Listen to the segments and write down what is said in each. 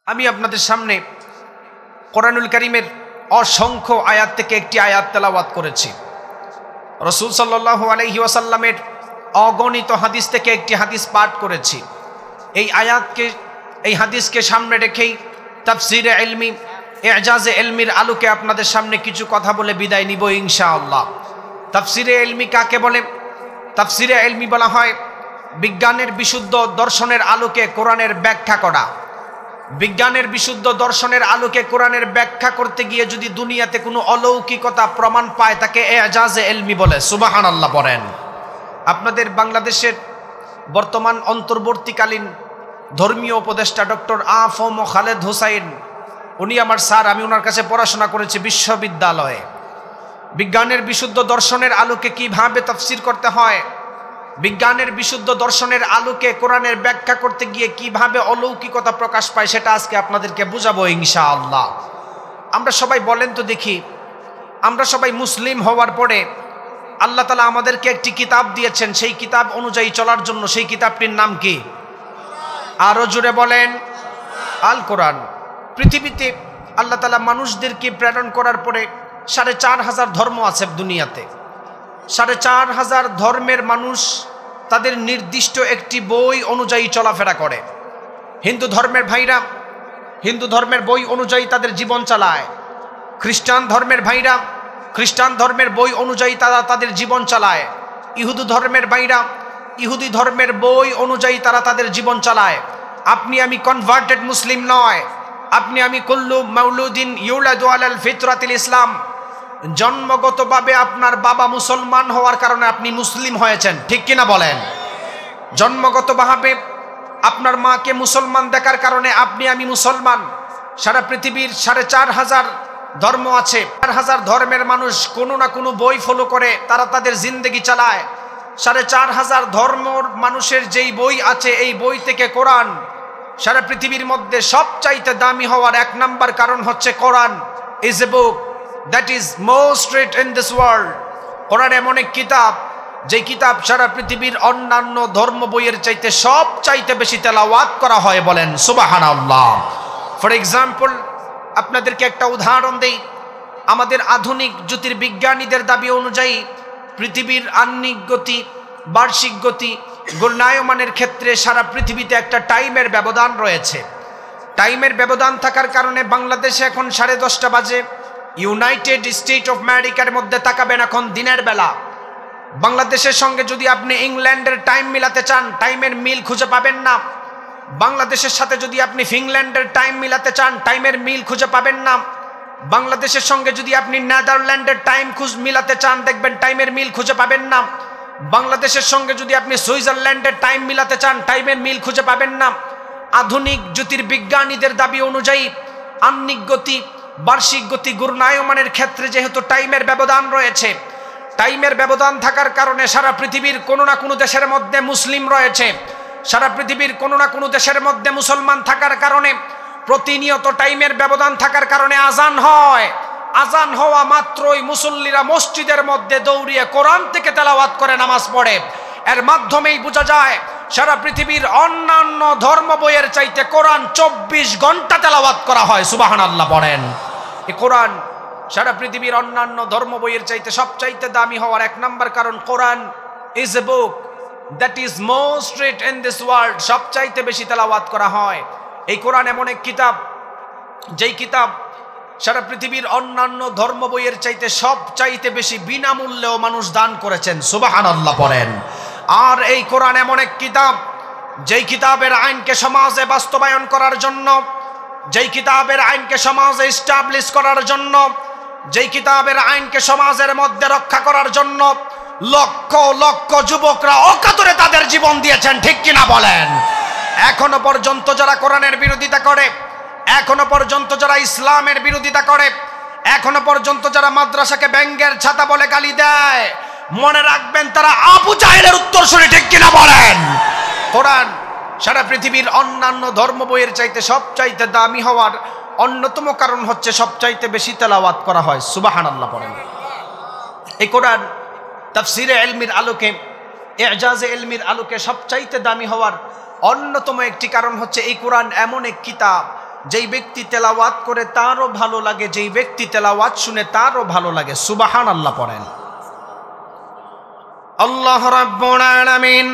আমি আপনাদের সামনে কোরআনুল কারীমের অসংখ্য আয়াত থেকে একটি আয়াত তেলাওয়াত করেছি। রাসূল সাল্লাল্লাহু আলাইহি ওয়াসাল্লামের অগণিত হাদিস থেকে একটি হাদিস পাঠ করেছি। এই হাদিসকে সামনে রেখেই তাফসিরে ইলমি, ইজাজে ইলমির আলোকে আপনাদের সামনে কিছু কথা বলে বিদায় নিব ইনশাআল্লাহ। তাফসিরে ইলমি কাকে বলে? তাফসিরে ইলমি বলা হয় বিজ্ঞানের বিশুদ্ধ দর্শনের আলোকে কোরআনের ব্যাখ্যা করা। বিজ্ঞানের বিশুদ্ধ দর্শনের আলোকে কোরআনের ব্যাখ্যা করতে গিয়ে যদি দুনিয়াতে কোনো অলৌকিকতা প্রমাণ পায় তাকে ইজাজে ইলমি বলে। সুবহানাল্লাহ পড়েন। আপনাদের বাংলাদেশের বর্তমান অন্তর্বর্তীকালীন ধর্মীয় উপদেষ্টা ডক্টর আ.ফ.ম. খালেদ হোসাইন, উনি আমার স্যার, আমি ওনার কাছে পড়াশোনা করেছি বিশ্ববিদ্যালয়ে। বিজ্ঞানের বিশুদ্ধ দর্শনের আলোকে কিভাবে তাফসির করতে হয়, বিজ্ঞানের বিশুদ্ধ দর্শনের আলোকে কোরআনের ব্যাখ্যা করতে গিয়ে কিভাবে অলৌকিকতা প্রকাশ পায় সেটা আজকে আপনাদেরকে বুঝাবো ইনশাআল্লাহ। আমরা সবাই বলেন তো দেখি, আমরা সবাই মুসলিম হওয়ার পরে আল্লাহ তাআলা আমাদেরকে একটি কিতাব দিয়েছেন, সেই কিতাব অনুযায়ী চলার জন্য। সেই কিতাবটির নাম কি? আরো জোরে বলেন, আল কোরআন। পৃথিবীতে আল্লাহ তাআলা মানুষদেরকে প্রেরণ করার পরে ৪৫০০ ধর্ম আছে দুনিয়াতে। ৪৫০০ ধর্মের মানুষ তাদের নির্দিষ্ট একটি বই অনুযায়ী চলাফেরা করে। হিন্দু ধর্মের ভাইরা হিন্দু ধর্মের বই অনুযায়ী তাদের জীবন চালায়। খ্রিস্টান ধর্মের ভাইরা খ্রিস্টান ধর্মের বই অনুযায়ী তারা তাদের জীবন চালায়। ইহুদি ধর্মের ভাইরা ইহুদি ধর্মের বই অনুযায়ী তারা তাদের জীবন চালায়। আপনি আমি কনভার্টেড মুসলিম নয়, আপনি আমি কুল্লু মাউলুদিন ইউলাদু আলাল ফিতরাতিল ইসলাম। জন্মগতভাবে আপনার বাবা মুসলমান হওয়ার কারণে আপনি মুসলিম হয়েছেন, ঠিক কিনা বলেন? জন্মগতভাবে আপনার মাকে মুসলমান দেখার কারণে আপনি আমি মুসলমান। সারা পৃথিবীর ৪৫০০ ধর্ম আছে। ৪০০০ ধর্মের মানুষ কোনো না কোনো বই ফলো করে তারা তাদের জিন্দেগি চালায়। ৪৫০০ ধর্মের মানুষের যেই বই আছে, এই বই থেকে কোরআন সারা পৃথিবীর মধ্যে সবচাইতে দামি হওয়ার ১ নাম্বার কারণ হচ্ছে Quran is a book that is most read in this world. Quran এমন এক কিতাব, যে কিতাব সারা পৃথিবীর অন্যান্য ধর্ম বইয়ের চাইতে সবচাইতে বেশি তেলাওয়াত করা হয়। বলেন সুবহানাল্লাহ। ফর এক্সাম্পল, আপনাদেরকে একটা উদাহরণ দেই। আমাদের আধুনিক জ্যোতির্বিজ্ঞানীদের দাবি অনুযায়ী পৃথিবীর আহ্নিক গতি, বার্ষিক গতি, ঘূর্ণায়মানের ক্ষেত্রে সারা পৃথিবীতে একটা টাইমের ব্যবধান রয়েছে। টাইমের ব্যবধান থাকার কারণে বাংলাদেশে এখন 10:30 বাজে। ইউনাইটেড স্টেট অফ আমেরিকার মধ্যে তাকাবেন, এখন দিনের বেলা। বাংলাদেশের সঙ্গে যদি আপনি ইংল্যান্ডের টাইম মিলাতে চান, টাইমের মিল খুঁজে পাবেন না। বাংলাদেশের সাথে যদি আপনি ফিনল্যান্ডের টাইম মিলাতে চান, টাইমের মিল খুঁজে পাবেন না। বাংলাদেশের সঙ্গে যদি আপনি নেদারল্যান্ডের টাইম মিলাতে চান, দেখবেন টাইমের মিল খুঁজে পাবেন না। বাংলাদেশের সঙ্গে যদি আপনি সুইজারল্যান্ডের টাইম মিলাতে চান, টাইমের মিল খুঁজে পাবেন না। আধুনিক জ্যোতির্বিজ্ঞানীদের দাবি অনুযায়ী আহ্নিক গতি, বার্ষিক গতি, ঘূর্ণায়মানের ক্ষেত্রে যেহেতু টাইমের ব্যবধান রয়েছে, টাইমের ব্যবধান থাকার কারণে সারা পৃথিবীর কোনো না কোনো দেশের মধ্যে মুসলিম রয়েছে। সারা পৃথিবীর কোনো না কোনো দেশের মধ্যে মুসলমান থাকার কারণে প্রতিনিয়ত টাইমের ব্যবধান থাকার কারণে আজান হয়। আজান হওয়া মাত্রই মুসল্লিরা মসজিদের মধ্যে দৌড়িয়ে কোরআন থেকে তেলাওয়াত করে নামাজ পড়ে। এর মাধ্যমেই বোঝা যায় সারা পৃথিবীর অন্যান্য ধর্ম বইয়ের চাইতে কোরআন 24 ঘন্টা তেলাওয়াত করা হয়। সুবহানাল্লাহ পড়েন। এই কোরআন সারা পৃথিবীর অন্যান্য ধর্ম বইয়ের চাইতে সবচাইতে দামি হওয়ার 1 নাম্বার কারণ Quran is a book that is most read in this world. সবচাইতে বেশি তেলাওয়াত করা হয়। এই কোরআন এমন এক কিতাব, যেই কিতাব সারা পৃথিবীর অন্যান্য ধর্ম বইয়ের চাইতে সবচাইতে বেশি বিনামূল্যেও মানুষ দান করেছেন। সুবহানাল্লাহ পড়েন। আর এই কোরআন এমন এক কিতাব, যেই কিতাবের আইনকে সমাজে বাস্তবায়ন করার জন্য, যেই কিতাবের আইনকে সমাজে এস্টাবলিশ করার জন্য, যেই কিতাবের আইনকে সমাজের মধ্যে রক্ষা করার জন্য লক্ষ লক্ষ যুবকরা অকাতরে তাদের জীবন দিয়েছেন, ঠিক কিনা বলেন? এখনো পর্যন্ত যারা কোরআনের বিরোধিতা করে, এখনো পর্যন্ত যারা ইসলামের বিরোধিতা করে, এখনো পর্যন্ত যারা মাদ্রাসাকে ব্যাঙের ছাতা বলে গালি দেয়, মনে রাখবেন তারা আবু জাহেলের উত্তরসূরি, ঠিক কিনা বলেন? কোরআন সারা পৃথিবীর অন্যান্য ধর্ম বইয়ের চাইতে সবচাইতে দামি হওয়ার অন্যতম কারণ হচ্ছে সবচাইতে বেশি তেলাওয়াত করা হয়। সুবহানাল্লাহ পড়েন। এই কোরআন তাফসিরে ইলমির আলোকে, ইজাজে ইলমির আলোকে সবচাইতে দামি হওয়ার অন্যতম একটি কারণ হচ্ছে এই কোরআন এমন এক কিতাব যেই ব্যক্তি তেলাওয়াত করে তারও ভালো লাগে, যেই ব্যক্তি তেলাওয়াত শুনে তারও ভালো লাগে। সুবহানাল্লাহ পড়েন। আল্লাহ রাব্বুল আলামিন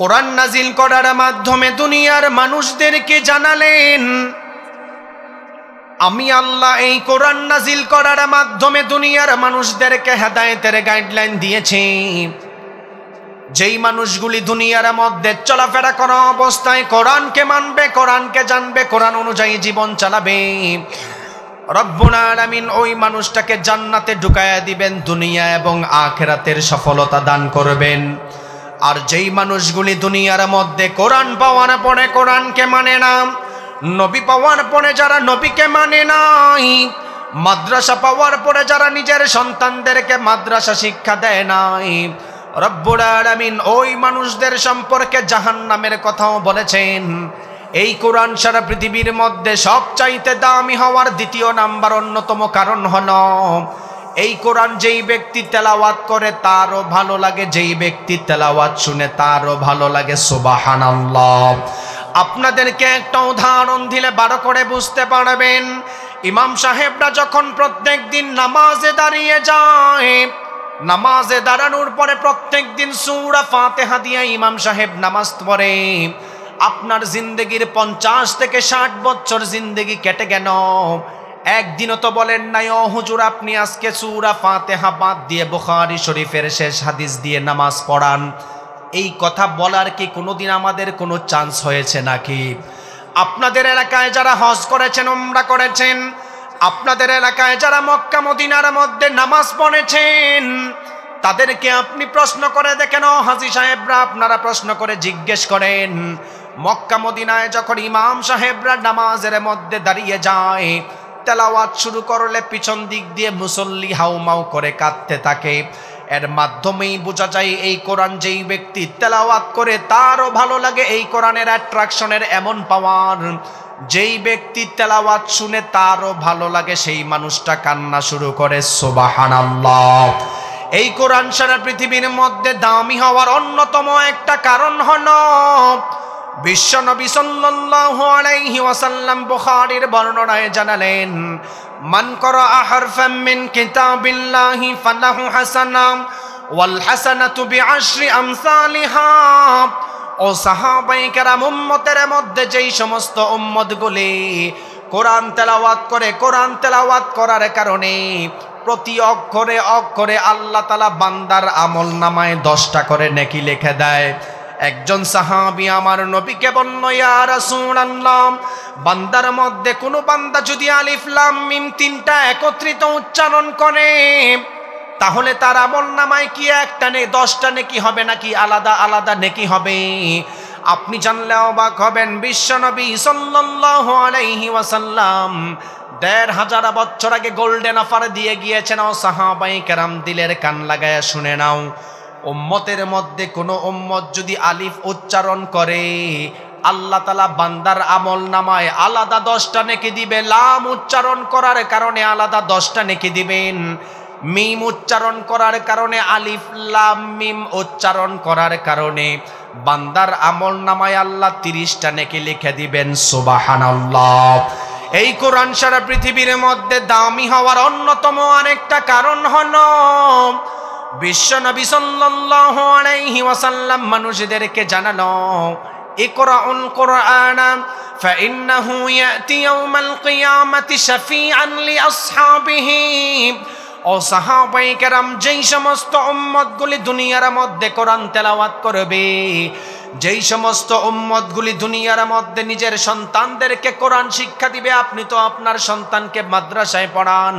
কোরআন নাজিল করার মাধ্যমে দুনিয়ার মানুষদেরকে জানালেন, আমি আল্লাহ এই কোরআন নাজিল করার মাধ্যমে দুনিয়ার মানুষদেরকে হেদায়েতের গাইডলাইন দিয়েছি। যেই মানুষগুলি দুনিয়ার মধ্যে চলাফেরা করা অবস্থায় কোরআনকে মানবে, কোরআনকে জানবে, কোরআন অনুযায়ী জীবন চালাবে, রব্বুল আলামিন ওই মানুষটাকে জান্নাতে ঢুকায়া দিবেন, দুনিয়া এবং আখিরাতের সফলতা দান করবেন। আর যেই মানুষগুলি দুনিয়ার মধ্যে কোরআন পাওয়ার পরে কোরআনকে মানে না, নবী পাওয়ার পরে যারা নবীকে মানে নাই, মাদ্রাসা পাওয়ার পরে যারা নিজের সন্তানদেরকে মাদ্রাসা শিক্ষা দেয় নাই, রব্বুল আলামিন ওই মানুষদের সম্পর্কে জাহান্নামের কথাও বলেছেন। এই কোরআন সারা পৃথিবীর মধ্যে সবচাইতে দামি হওয়ার দ্বিতীয় নাম্বার অন্যতম কারণ হলো এই কোরআন যেই ব্যক্তি তেলাওয়াত করে তারও ভালো লাগে, যেই ব্যক্তি তেলাওয়াত শুনে তারও ভালো লাগে। সুবহানাল্লাহ। আপনাদেরকে একটা উদাহরণ দিলে ভালো করে বুঝতে পারবেন। ইমাম সাহেবরা যখন প্রত্যেক দিন নামাজে দাঁড়িয়ে যায়, নামাজে দাঁড়ানোর পরে প্রত্যেক দিন সূরা ফাতিহা দিয়ে ইমাম সাহেব নামাজ পড়ে। আপনার জিন্দেগির 50 থেকে 60 বছর জিন্দেগি কেটে গেল, একদিনও তো বলেন নাই ও হুজুর আপনি আজকে সূরা ফাতিহা বাদ দিয়ে বুখারী শরীফের শেষ হাদিস দিয়ে নামাজ পড়ান। এই কথা বলার কি কোনোদিন আমাদের কোনো চান্স হয়েছে নাকি? আপনাদের এলাকায় যারা হজ করেছেন, উমরা করেছেন, আপনাদের এলাকায় যারা মক্কা মদিনার মধ্যে নামাজ পড়েছেন, তাদেরকে আপনি প্রশ্ন করে দেখেন, হাজী সাহেবরা আপনারা প্রশ্ন করে জিজ্ঞেস করেন, মক্কা মদিনায় যখন ইমাম সাহেবরা নামাজের মধ্যে দাঁড়িয়ে যায়, তেলাওয়াত শুরু করলে পিছন দিক দিয়ে মুসল্লি হাউমাউ করে কাঁদতে থাকে। এর মাধ্যমেই বোঝা যায় এই কোরআন যেই ব্যক্তি তেলাওয়াত করে তারও ভালো লাগে। এই কোরআনের অ্যাট্রাকশনের এমন পাওয়ার, যেই ব্যক্তি তেলাওয়াত শুনে তারও ভালো লাগে, সেই মানুষটা কান্না শুরু করে। সুবহানাল্লাহ। এই কোরআন সারা পৃথিবীর মধ্যে দামি হওয়ার অন্যতম একটা কারণ হলো বিশ্বনবী সাল্লাল্লাহু আলাইহি ওয়াসাল্লাম বুখারীর বর্ণনায় জানালেন, মান ক্বারাআ হারফাম মিন কিতাবিল্লাহি ফালাহু হাসানাহ ওয়াল হাসানাতু বিআশরি আমসালিহা। ও সাহাবায়ে কেরাম, উম্মতের মধ্যে যেই সমস্ত উম্মতগুলি কোরআন তেলাওয়াত করে, কোরআন তেলাওয়াত করার কারণে প্রতি অক্ষরে অক্ষরে আল্লাহ তাআলা বান্দার আমলনামায় 10টা করে নেকি লিখে দেয়। একজন সাহাবী আমার নবীকে বলল, ইয়া রাসূলুল্লাহ, বান্দার মধ্যে কোনো বান্দা যদি আলিফ লাম মিম 3টা একত্রিত উচ্চারণ করে, তাহলে তার আমলনামায় কি একটা নেই 10টা নেকি হবে নাকি আলাদা আলাদা নেকি হবে? আপনি জানলে অবাক হবেন, বিশ্বনবী সাল্লাল্লাহু আলাইহি ওয়াসাল্লাম ১৫০০ বছর আগে গোল্ডেন অফার দিয়ে গিয়েছেন। ও সাহাবায়ে কেরাম, দিলের কান লাগায়া শুনে নাও, উম্মতের মধ্যে কোনো উম্মত যদি আলিফ উচ্চারণ করে, আল্লাহ তাআলা বান্দার আমলনামায় আলাদা 10টা নেকি দিবে। লাম উচ্চারণ করার কারণে আলাদা 10টা নেকি দিবেন। মিম উচ্চারণ করার কারণে, আলিফ লাম মিম উচ্চারণ করার কারণে বান্দার আমলনামায় আল্লাহ 30টা নেকি লিখে দিবেন। সুবহানাল্লাহ। এই কোরআন সারা পৃথিবীর মধ্যে দামি হওয়ার অন্যতম আরেকটা কারণ হলো বিশ্বনবী সাল্লাল্লাহু আলাইহি ওয়াসাল্লাম মানুষদেরকে জানালো, ইকরাউল কুরআন ফাইন্নাহু ইয়াতি ইয়াউমাল কিয়ামাতি শাফিআন লিআসহাবিহি। ও সাহাবায়ে কেরাম, যেই সমস্ত উম্মতগুলি দুনিয়ার মধ্যে কোরআন তেলাওয়াত করবে, যেই সমস্ত উম্মতগুলি দুনিয়ার মধ্যে নিজের সন্তানদেরকে কোরআন শিক্ষা দিবে, আপনি তো আপনার সন্তানকে মাদ্রাসায় পড়ান,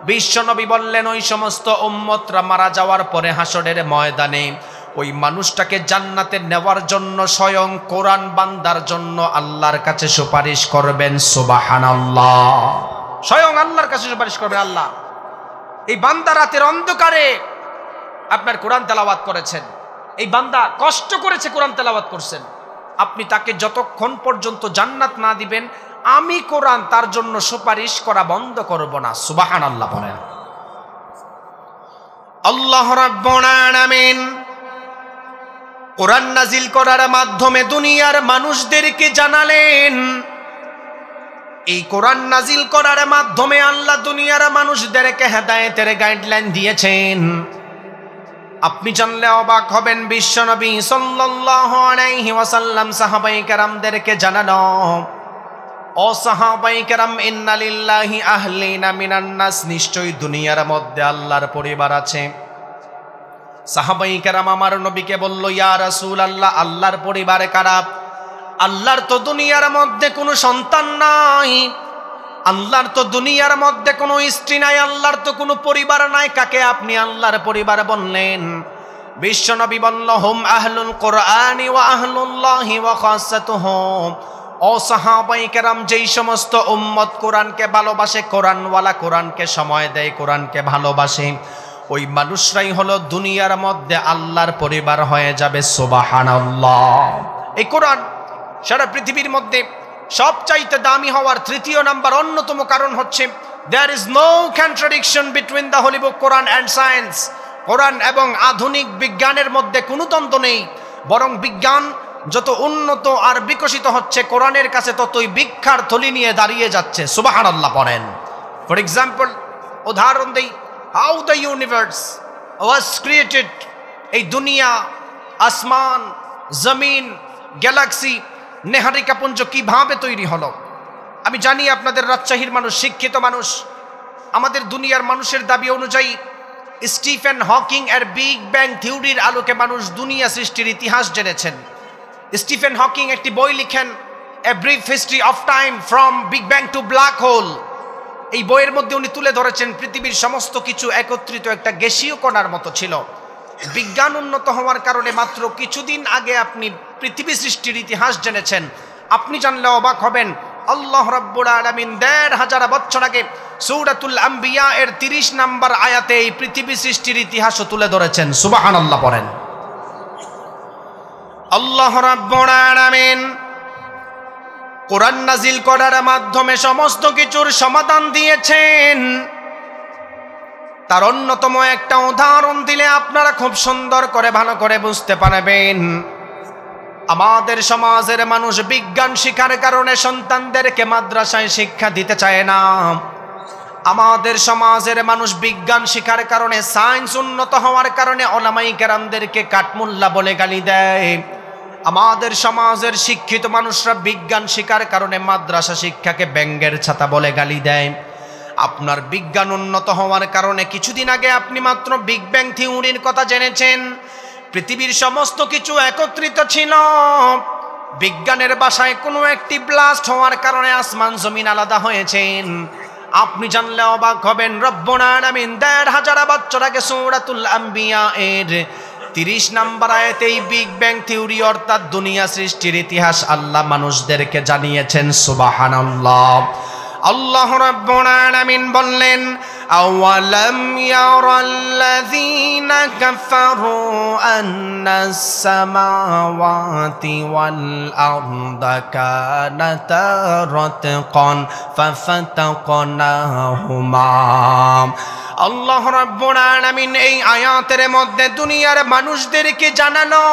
বিশ্বনবী বললেন ওই সমস্ত উম্মতরা মারা যাওয়ার পরে হাসরের ময়দানে ওই মানুষটাকে জান্নাতে নেওয়ার জন্য স্বয়ং কোরআন বান্দার জন্য আল্লাহর কাছে সুপারিশ করবেন। সুবহানাল্লাহ। স্বয়ং আল্লাহর কাছে সুপারিশ করবে, আল্লাহ এই বান্দা রাতের অন্ধকারে আপনার কোরআন তেলাওয়াত করেছেন, এই বান্দা কষ্ট করেছে কোরআন তেলাওয়াত করছেন, আপনি তাকে যতক্ষণ পর্যন্ত জান্নাত না দিবেন আমি কোরআন তার জন্য সুপারিশ করা বন্ধ করব না। সুবহানাল্লাহ বলেন। আল্লাহ রাব্বুল আলামিন কোরআন নাজিল করার মাধ্যমে দুনিয়ার মানুষদেরকে জানালেন এই কোরআন নাজিল করার মাধ্যমে আল্লাহ দুনিয়ার মানুষদেরকে হেদায়েতের গাইডলাইন দিয়েছেন। আপনি জানলে অবাক হবেন, বিশ্বনবী সাল্লাল্লাহু আলাইহি ওয়াসাল্লাম সাহাবায়ে কেরামদেরকে জানানো, ও সাহাবায়ে কেরাম, ইন্না লিল্লাহি আহলিনা মিনান নাস, নিশ্চয়ই দুনিয়ার মধ্যে আল্লাহর পরিবার আছে। সাহাবায়ে কেরাম আমার নবীকে বলল, ইয়া রাসূলুল্লাহ, আল্লাহর পরিবার কারা? আল্লাহর তো দুনিয়ার মধ্যে কোনো সন্তান নাই, আল্লাহর তো দুনিয়ার মধ্যে কোনো স্ত্রী নাই, আল্লাহর তো কোনো পরিবার নাই, কাকে আপনি আল্লাহর পরিবার বললেন? বিশ্বনবী বলল, হুম আহলুল কোরআনি ওয়া আহলুল্লাহি ওয়া খাসাতুহুম। ও সাহাবায়ে কেরাম, যেই সমস্ত উম্মত কোরআনকে ভালোবাসে, কোরআনওয়ালা, কোরআনকে সময় দেয়, কোরআনকে ভালোবাসে, ওই মানুষরাই হলো দুনিয়ার মধ্যে আল্লাহর পরিবার হয়ে যাবে। সুবহানাল্লাহ। এই কোরআন সারা পৃথিবীর মধ্যে সবচাইতে দামি হওয়ার তৃতীয় নাম্বার অন্যতম কারণ হচ্ছে there is no contradiction between the holy book Quran and science. কোরআন এবং আধুনিক বিজ্ঞানের মধ্যে কোনো দ্বন্দ্ব নেই, বরং বিজ্ঞান যত উন্নত আর বিকশিত হচ্ছে, কোরআনের কাছে ততই ভিক্ষার থলি নিয়ে দাঁড়িয়ে যাচ্ছে। সুবহানাল্লাহ পড়েন। ফর এক্সাম্পল, উদাহরণ দেই, how the universe was created, এই দুনিয়া, আসমান, জমিন, গ্যালাক্সি, নেহারিকাপুঞ্জ কিভাবে তৈরি হলো। আমি জানি আপনাদের রাজশাহীর মানুষ শিক্ষিত মানুষ। আমাদের দুনিয়ার মানুষের দাবি অনুযায়ী স্টিফেন হকিং এর বিগ ব্যাং থিওরির আলোকে মানুষ দুনিয়া সৃষ্টির ইতিহাস জেনেছেন। স্টিফেন হকিং একটি বই লিখেন, a brief history of time from big bang two black hole. এই বইয়ের মধ্যে উনি তুলে ধরেছেন পৃথিবীর সমস্ত কিছু একত্রিত একটা গ্যাসীয় কণার মতো ছিল। বিজ্ঞান উন্নত হওয়ার কারণে মাত্র কিছুদিন আগে আপনি পৃথিবী সৃষ্টির ইতিহাস জেনেছেন। আপনি জানলে অবাক হবেন, আল্লাহ রাব্বুল আলামিন ১৫০০ বছর আগে সূরাতুল আম্বিয়া এর ৩০ নম্বর আয়াতে এই পৃথিবী সৃষ্টির ইতিহাসও তুলে ধরেছেন। সুবহানাল্লাহ পড়েন। আল্লাহ রাব্বুল আলামিন কোরআন নাজিল করার মাধ্যমে সমস্ত কিছুর সমাধান দিয়েছেন। তার অন্যতম একটা উদাহরণ দিলে আপনারা খুব সুন্দর করে ভালো করে বুঝতে পারবেন। আমাদের সমাজের মানুষ বিজ্ঞান শিক্ষার কারণে সন্তানদেরকে মাদ্রাসায় শিক্ষা দিতে চায় না। আমাদের সমাজের মানুষ বিজ্ঞান শিক্ষার কারণে, সায়েন্স উন্নত হওয়ার কারণে ওলামায়ে কেরামদেরকে কাঠমুল্লা বলে গালি দেয়। আমাদের সমাজের শিক্ষিত মানুষরা বিজ্ঞান শিক্ষার কারণে মাদ্রাসা শিক্ষাকে ব্যঙ্গের ছাতা বলে গালি দেয়। আপনার বিজ্ঞান উন্নত হওয়ার কারণে কিছুদিন আগে আপনি মাত্র বিগ ব্যাং থিওরির কথা জেনেছেন। পৃথিবীর সমস্ত কিছু একত্রিত ছিল। বিজ্ঞানের ভাষায় কোনো একটি ব্লাস্ট হওয়ার কারণে আসমান জমিন আলাদা হয়েছেন। আপনি জানলে অবাক হবেন, রব্বুল আলামিন ১৫০০ বছর আগে সূরাতুল আম্বিয়া এর ৩০ নম্বর আয়াতে এই বিগ ব্যাং থিওরি অর্থাৎ দুনিয়া সৃষ্টির ইতিহাস আল্লাহ মানুষদেরকে জানিয়েছেন। সুবহানাল্লাহ। আল্লাহ রাব্বুল আলামিন বললেন, আওয়ালাম ইয়ারাল্লাযীনা কাফারু আন্নাস সামাওয়াতি ওয়াল আরদা কানাতা রাতকান ফাফাতাকনাহুমা। আল্লাহ রাব্বুল আলামিন এই আয়াতের মধ্যে দুনিয়ার মানুষদেরকে জানানো,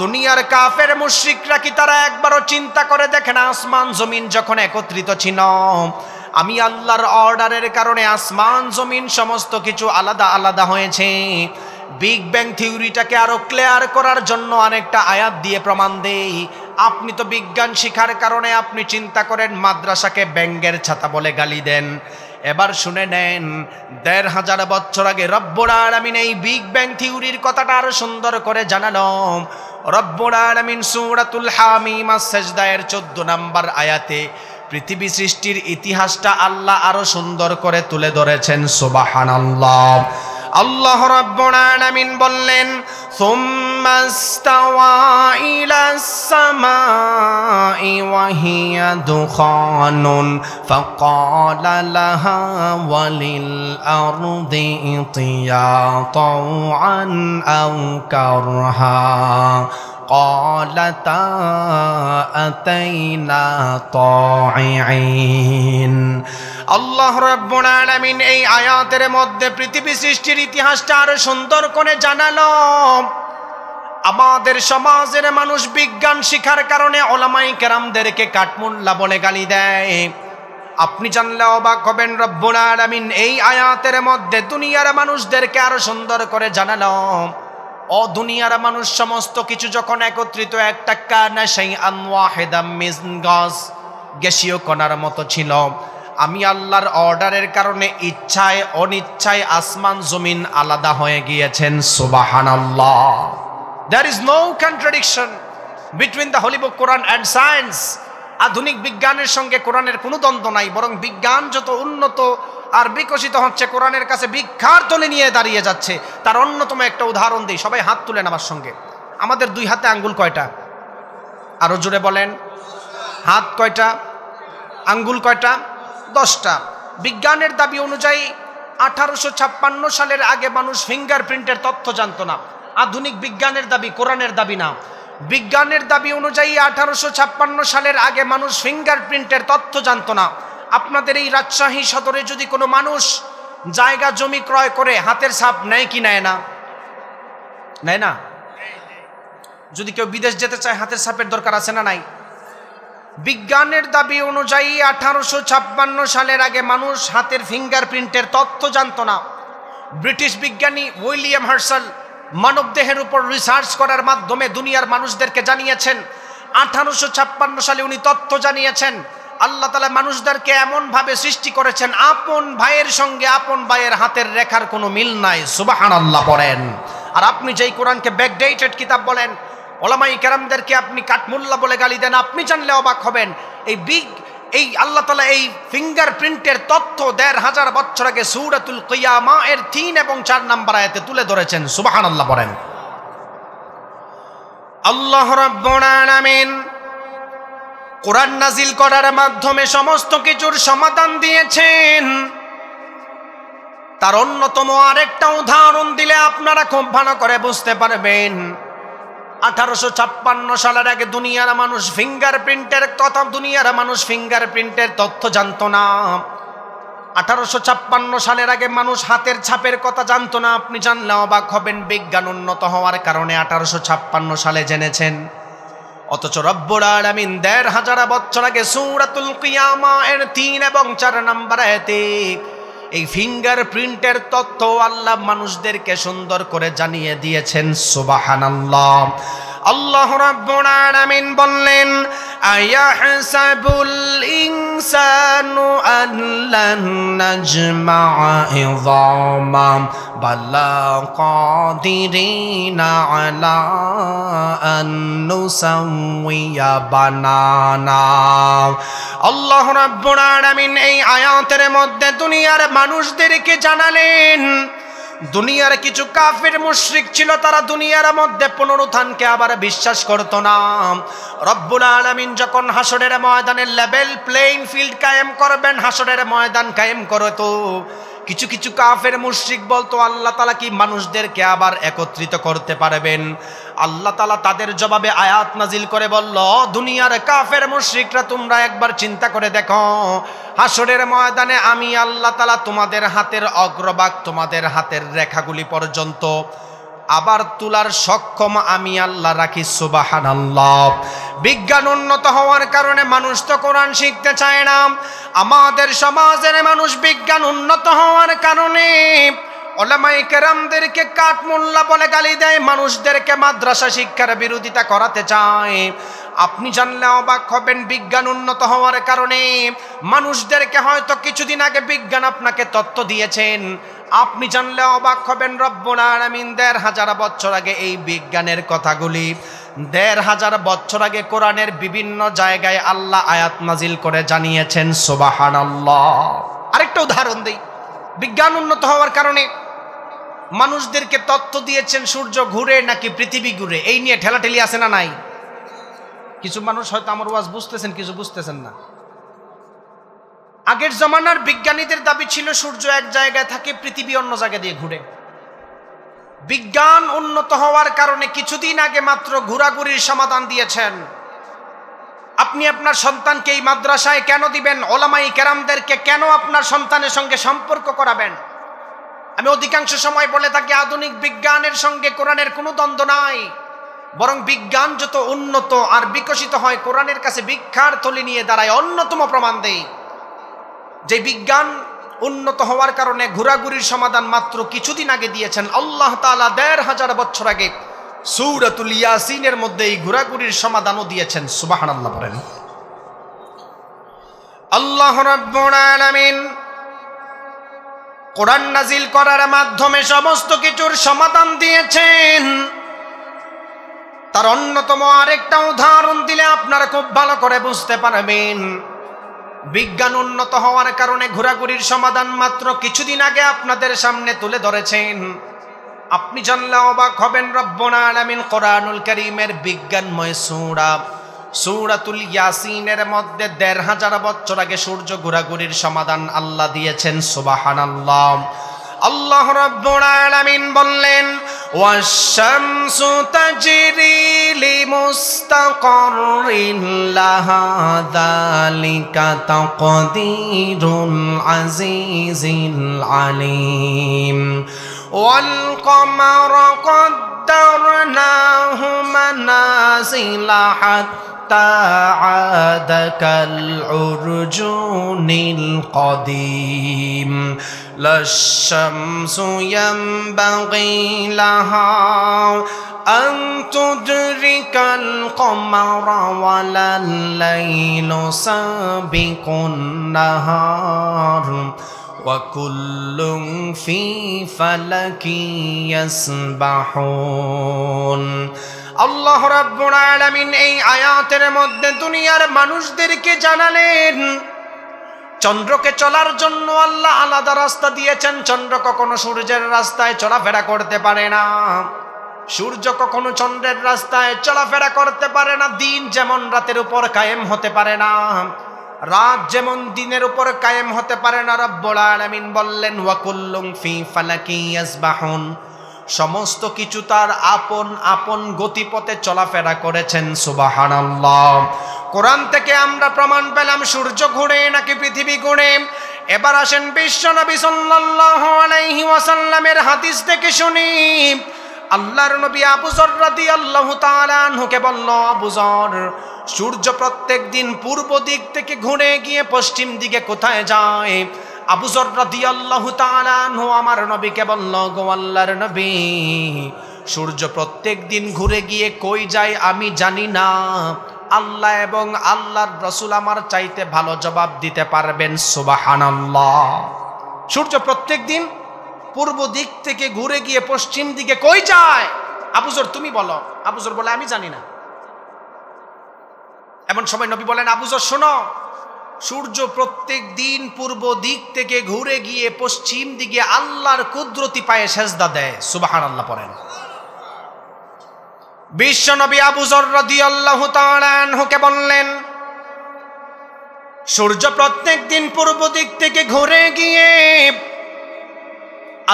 দুনিয়ার কাফের মুশরিকরা কি তারা একবারও চিন্তা করে দেখে না, আসমান জমিন যখন একত্রিত ছিল, আমি আল্লাহর অর্ডারের কারণে আসমান জমিন সমস্ত কিছু আলাদা আলাদা হয়েছে। বিগ ব্যাং থিওরিটাকে আরো ক্লিয়ার করার জন্য অনেকটা আয়াত দিয়ে প্রমাণ দেই। আপনি তো বিজ্ঞান শিখার কারণে আপনি চিন্তা করেন মাদ্রাসাকে ব্যঙ্গের ছাতা বলে গালি দেন। এবার শুনে নেন, ১৫০০ বছর আগে রব্বুল আলামিন এই বিগ ব্যাং থিওরির কথাটা আরো সুন্দর করে জানানো। রব্বুল আলামিন সূরাতুল হামিম আস-সাজদা এর ১৪ নম্বর আয়াতে পৃথিবী সৃষ্টির ইতিহাসটা আল্লাহ আরো সুন্দর করে তুলে ধরেছেন। সুবহানাল্লাহ। আল্লাহ রাব্বুল আলামিন বললেন, সুম্মাস্তাওয়া ইলাস সামাই ওয়া হিয়া দুখানুন ফাকালা লাহা ওয়ালিল আরদি ইতিয়া তাওআন আও কারহা قالتا أتينا طاععين। আল্লাহ রাব্বুল আলামিন এই আয়াতের মধ্যে পৃথিবী সৃষ্টির ইতিহাসটা আরো সুন্দর করে জানালো। আমাদের সমাজের মানুষ বিজ্ঞান শিখার কারণে ওলামায়ে কেরামদেরকে কাঠমোল্লা বলে গালি দেয়। আপনি জানলে অবাক হবেন, রব্বুল আলামিন এই আয়াতের মধ্যে দুনিয়ার মানুষদেরকে আরো সুন্দর করে জানালো। ও দুনিয়ার মানুষ, সমস্ত কিছু যখন একত্রিত একটা কানা শাইআন ওয়াহিদাম মিন গাস, গ্যাসীয় কণার মতো ছিল, আমি আল্লাহর অর্ডারের কারণে ইচ্ছায় অনিচ্ছায় আসমান জমিন আলাদা হয়ে গিয়েছেন। সুবহানাল্লাহ। There is no contradiction between the Holy Book Quran and science. আধুনিক বিজ্ঞানের সঙ্গে কোরআনের কোনো দ্বন্দ্ব নাই, বরং বিজ্ঞান যত উন্নত আর বিকশিত হচ্ছে, কোরআনের কাছে ভিক্ষার থলে নিয়ে দাঁড়িয়ে যাচ্ছে। তার অন্যতম একটা উদাহরণ দিই, সবাই হাত তুলেন আমার সঙ্গে। আমাদের দুই হাতে আঙ্গুল কয়টা? আরো জোরে বলেন। হাত কয়টা? আঙ্গুল কয়টা? 10টা। বিজ্ঞানের দাবি অনুযায়ী 1856 সালের আগে মানুষ ফিঙ্গারপ্রিন্টের তথ্য জানতো না। আধুনিক বিজ্ঞানের দাবি, কোরআনের দাবি না। বিজ্ঞানের দাবি অনুযায়ী 1856 সালের আগে মানুষ ফিঙ্গারপ্রিন্টের তথ্য জানতো না। আপনাদের এই রাজশাহী সদরে যদি কোনো মানুষ জায়গা জমি ক্রয় করে হাতের ছাপ নেয় কি নেয় না? নেয় না? যদি কেউ বিদেশ যেতে চায় হাতের ছাপের দরকার আছে না নাই? বিজ্ঞানের দাবি অনুযায়ী 1856 সালের আগে মানুষ হাতের ফিঙ্গারপ্রিন্টের তথ্য জানতো না। ব্রিটিশ বিজ্ঞানী উইলিয়াম হার্শাল মানবদেহের উপর রিসার্চ করার মাধ্যমে দুনিয়ার মানুষদেরকে জানিয়েছেন, 1856 সালে উনি তথ্য জানিয়েছেন আল্লাহ তাআলা মানুষদেরকে এমন ভাবে সৃষ্টি করেছেন, আপন ভাইয়ের সঙ্গে আপন ভাইয়ের হাতের রেখার কোনো মিল নাই। সুবহানাল্লাহ পড়েন। আর আপনি যেই কোরআনকে ব্যাকডেটেড কিতাব বলেন, ওলামায়ে কেরামদেরকে আপনি কাঠমোল্লা বলে গালি দেন, আপনি জানলে অবাক হবেন। এই আল্লাহ তাআলা এই ফিঙ্গারপ্রিন্টের তথ্য ১৫০০ বছর আগে সূরাতুল কিয়ামা এর ৩ এবং ৪ নম্বর আয়াতে তুলে ধরেছেন। সুবহানাল্লাহ পড়েন। আল্লাহ রাব্বুল আলামিন কোরআন নাজিল করার মাধ্যমে সমস্ত কিছুর সমাধান দিয়েছেন। তার অন্যতম আরেকটা উদাহরণ দিলে আপনারা খুব ভালো করে বুঝতে পারবেন। 1856 সালের আগে দুনিয়ার মানুষ ফিঙ্গারপ্রিন্টের তথ্য জানতো না। 1856 সালের আগে মানুষ হাতের ছাপের কথা জানতো না। আপনি জানলে অবাক হবেন, বিজ্ঞান উন্নত হওয়ার কারণে 1856 সালে জেনেছেন। অথচ রব্বুল আলামিন ১৫০০ বছর আগে সূরাতুল কিয়ামা এর ৩ এবং ৪ নম্বর আয়াতে এই ফিঙ্গারপ্রিন্টের তথ্য আল্লাহ মানুষদেরকে সুন্দর করে জানিয়ে দিয়েছেন। সুবহানাল্লাহ। আল্লাহ রাব্বুল আলামিন বললেন, আয়াহসাবুল ইনসানু আল্লান নাজমা'a ইযামা বালা কাদিরিনা আলা আন নুসাউইয়া বানানা। আল্লাহ রাব্বুল আলামিন এই আয়াতের মধ্যে দুনিয়ার মানুষদেরকে জানালেন, দুনিয়ার কিছু কাফির মুশরিক ছিল, তারা দুনিয়ার মধ্যে পুনরুত্থানকে আবার বিশ্বাস করত না। রব্বুল আলামিন যখন হাসরের ময়দানে লেভেল প্লেইং ফিল্ড কায়েম করবেন, হাসরের ময়দান কায়েম করতো, কিছু কিছু কাফের মুশরিক বলতো, আল্লাহ তাআলা কি মানুষদেরকে আবার একত্রিত করতে পারবেন? আল্লাহ তাআলা তাদের জবাবে আয়াত নাজিল করে বলল, দুনিয়ার কাফের মুশরিকরা, তোমরা একবার চিন্তা করে দেখো, হাসরের ময়দানে আমি আল্লাহ তাআলা তোমাদের হাতের অগ্রভাগ, তোমাদের হাতের রেখাগুলি পর্যন্ত আবার তুলার সক্ষম আমি আল্লাহ রাখি। সুবহানাল্লাহ। বিজ্ঞান উন্নত হওয়ার কারণে মানুষ তো কোরআন শিখতে চায় না। আমাদের সমাজের মানুষ বিজ্ঞান উন্নত হওয়ার কারণে ওলামায়ে কেরামদেরকে কাঠমোল্লা বলে গালি দেয়, মানুষদেরকে মাদ্রাসা শিক্ষার বিরোধিতা করাতে চায়। আপনি জানলে অবাক হবেন, বিজ্ঞান উন্নত হওয়ার কারণে মানুষদেরকে হয়তো কিছুদিন আগে বিজ্ঞান আপনাকে তথ্য দিয়েছেন, আপনি জানলে অবাক হবেন, রব্বুল আলামিন ১৫০০ বছর আগে এই বিজ্ঞানের কথাগুলি ১৫০০ বছর আগে কোরআনের বিভিন্ন জায়গায় আল্লাহ আয়াত নাজিল করে জানিয়েছেন। সুবহানাল্লাহ। আরেকটা উদাহরণ দেই, বিজ্ঞান উন্নত হওয়ার কারণে মানুষদেরকে তথ্য দিয়েছেন সূর্য ঘুরে নাকি পৃথিবী ঘুরে, এই নিয়ে ঠেলাঠেলি আছে না নাই? কিছু মানুষ হয়তো আমার ওয়াজ বুঝতেছেন, কিছু বুঝতেছেন না। আগের জমানার বিজ্ঞানীদের দাবি ছিল সূর্য এক জায়গায় থাকে, পৃথিবী অন্য জায়গা দিয়ে ঘুরে। বিজ্ঞান উন্নত হওয়ার কারণে কিছুদিন আগে মাত্র ঘোরাঘুরির সমাধান দিয়েছেন। আপনি আপনার সন্তানকে এই মাদ্রাসায় কেন দিবেন? ওলামায়ে কেরামদেরকে কেন আপনার সন্তানের সঙ্গে সম্পর্ক করাবেন? আমি অধিকাংশ সময় বলে থাকি, আধুনিক বিজ্ঞানের সঙ্গে কোরআনের কোনো দ্বন্দ্ব নাই। বরং বিজ্ঞান যত উন্নত আর বিকশিত হয়, কোরআনের কাছে ভিক্ষার থলি নিয়ে দাঁড়ায়। অন্যতম প্রমাণ দেই যে বিজ্ঞান উন্নত হওয়ার কারণে ঘোরাঘুরির সমাধান মাত্র কিছুদিন আগে দিয়েছেন আল্লাহ তাআলা। ১৫০০ বছর আগে সূরাতুল ইয়াসিনের মধ্যে এই ঘোরাঘুরির সমাধানও দিয়েছেন। সুবহানাল্লাহ বলেন। আল্লাহ রাব্বুল আলামিন কোরআন নাজিল করার মাধ্যমে সমস্ত কিছুর সমাধান দিয়েছেন। তার অন্যতম আরেকটা উদাহরণ দিলে আপনারা খুব ভালো করে বুঝতে পারবেন। বিজ্ঞান উন্নত হওয়ার কারণে ঘোরাঘুরির সমাধান মাত্র কিছুদিন আগে আপনাদের সামনে তুলে ধরেছেন। আপনি জানলে অবাক হবেন, রব্বুল আলামিন কোরআনুল কারীমের বিজ্ঞানময় সূরাতুল ইয়াসিনের মধ্যে ১৫০০ বছর আগে সূর্য ঘোরাঘুরির সমাধান আল্লাহ দিয়েছেন। সুবহানাল্লাহ। আল্লাহ রাব্বুল আলামিন বললেন, ওয়াশ-শামসু তাজরি লিমুস্তাকাররিন লাহা যালিকা তাকদীরুল আজিজিল আলীম ওয়াল কমারা قدرناه منازل حتى عاد كالعرجون القديم لا الشمس ينبغي لها أن تدرك القمر ولا الليل سابق النهار وكل في فلك يسبحون। আল্লাহ রাব্বুল আলামিন এই আয়াতের মধ্যে দুনিয়ার মানুষদেরকে জানালেন, চন্দ্রকে চলার জন্য আল্লাহ আলাদা রাস্তা দিয়েছেন। চন্দ্র কখনো সূর্যের রাস্তায় চলাফেরা করতে পারে না, সূর্য কখনো চন্দ্রের রাস্তায় চলাফেরা করতে পারে না। দিন যেমন রাতের উপর কায়েম হতে পারে না, রাত যেমন দিনের উপর কায়েম হতে পারে না। রব্বুল আলামিন বললেন, ওয়া কুল্লুম ফি ফালাকি ইয়াসবাহুন, সমস্ত কিছু তার আপন আপন গতিপথে চলাফেরা করেছেন। সুবহানাল্লাহ। কোরআন থেকে আমরা প্রমাণ পেলাম সূর্য ঘুরে নাকি পৃথিবী ঘুরে। এবার আসেন বিশ্ব নবী সাল্লাল্লাহু আলাইহি ওয়াসাল্লামের হাদিস থেকে শুনি। আল্লাহর নবী আবু যর রাদিয়াল্লাহু তাআলা আনহুকে বলল, আবু যর, সূর্য প্রত্যেক দিন পূর্ব দিক থেকে ঘুরে গিয়ে পশ্চিম দিকে কোথায় যায়? আবু যর রাদিয়াল্লাহু তাআলা আনহু আমার নবীকে বলল, গো আল্লাহর নবী, সূর্য প্রত্যেক দিন ঘুরে গিয়ে কই যায় আমি জানি না। আল্লাহ এবং আল্লাহর রাসূল আমার চাইতে ভালো জবাব দিতে পারবেন। সুবহানাল্লাহ। সূর্য প্রত্যেক দিন পূর্ব দিক থেকে ঘুরে গিয়ে পশ্চিম দিকে কই যায়? আবু যর তুমি বলো। আবু যর বলে, আমি জানি না। এমন সময় নবী বলেন, আবু যর শোনো, সূর্য প্রত্যেক দিন পূর্ব দিক থেকে ঘুরে গিয়ে পশ্চিম দিকে আল্লাহর কুদরতি পায়ে সেজদা দেয়। সুবহানাল্লাহ পড়েন। বিশ্ব নবী আবু যর রাদিয়াল্লাহু তাআলা আনহুকে বললেন, সূর্য প্রত্যেক দিন পূর্ব দিক থেকে ঘুরে গিয়ে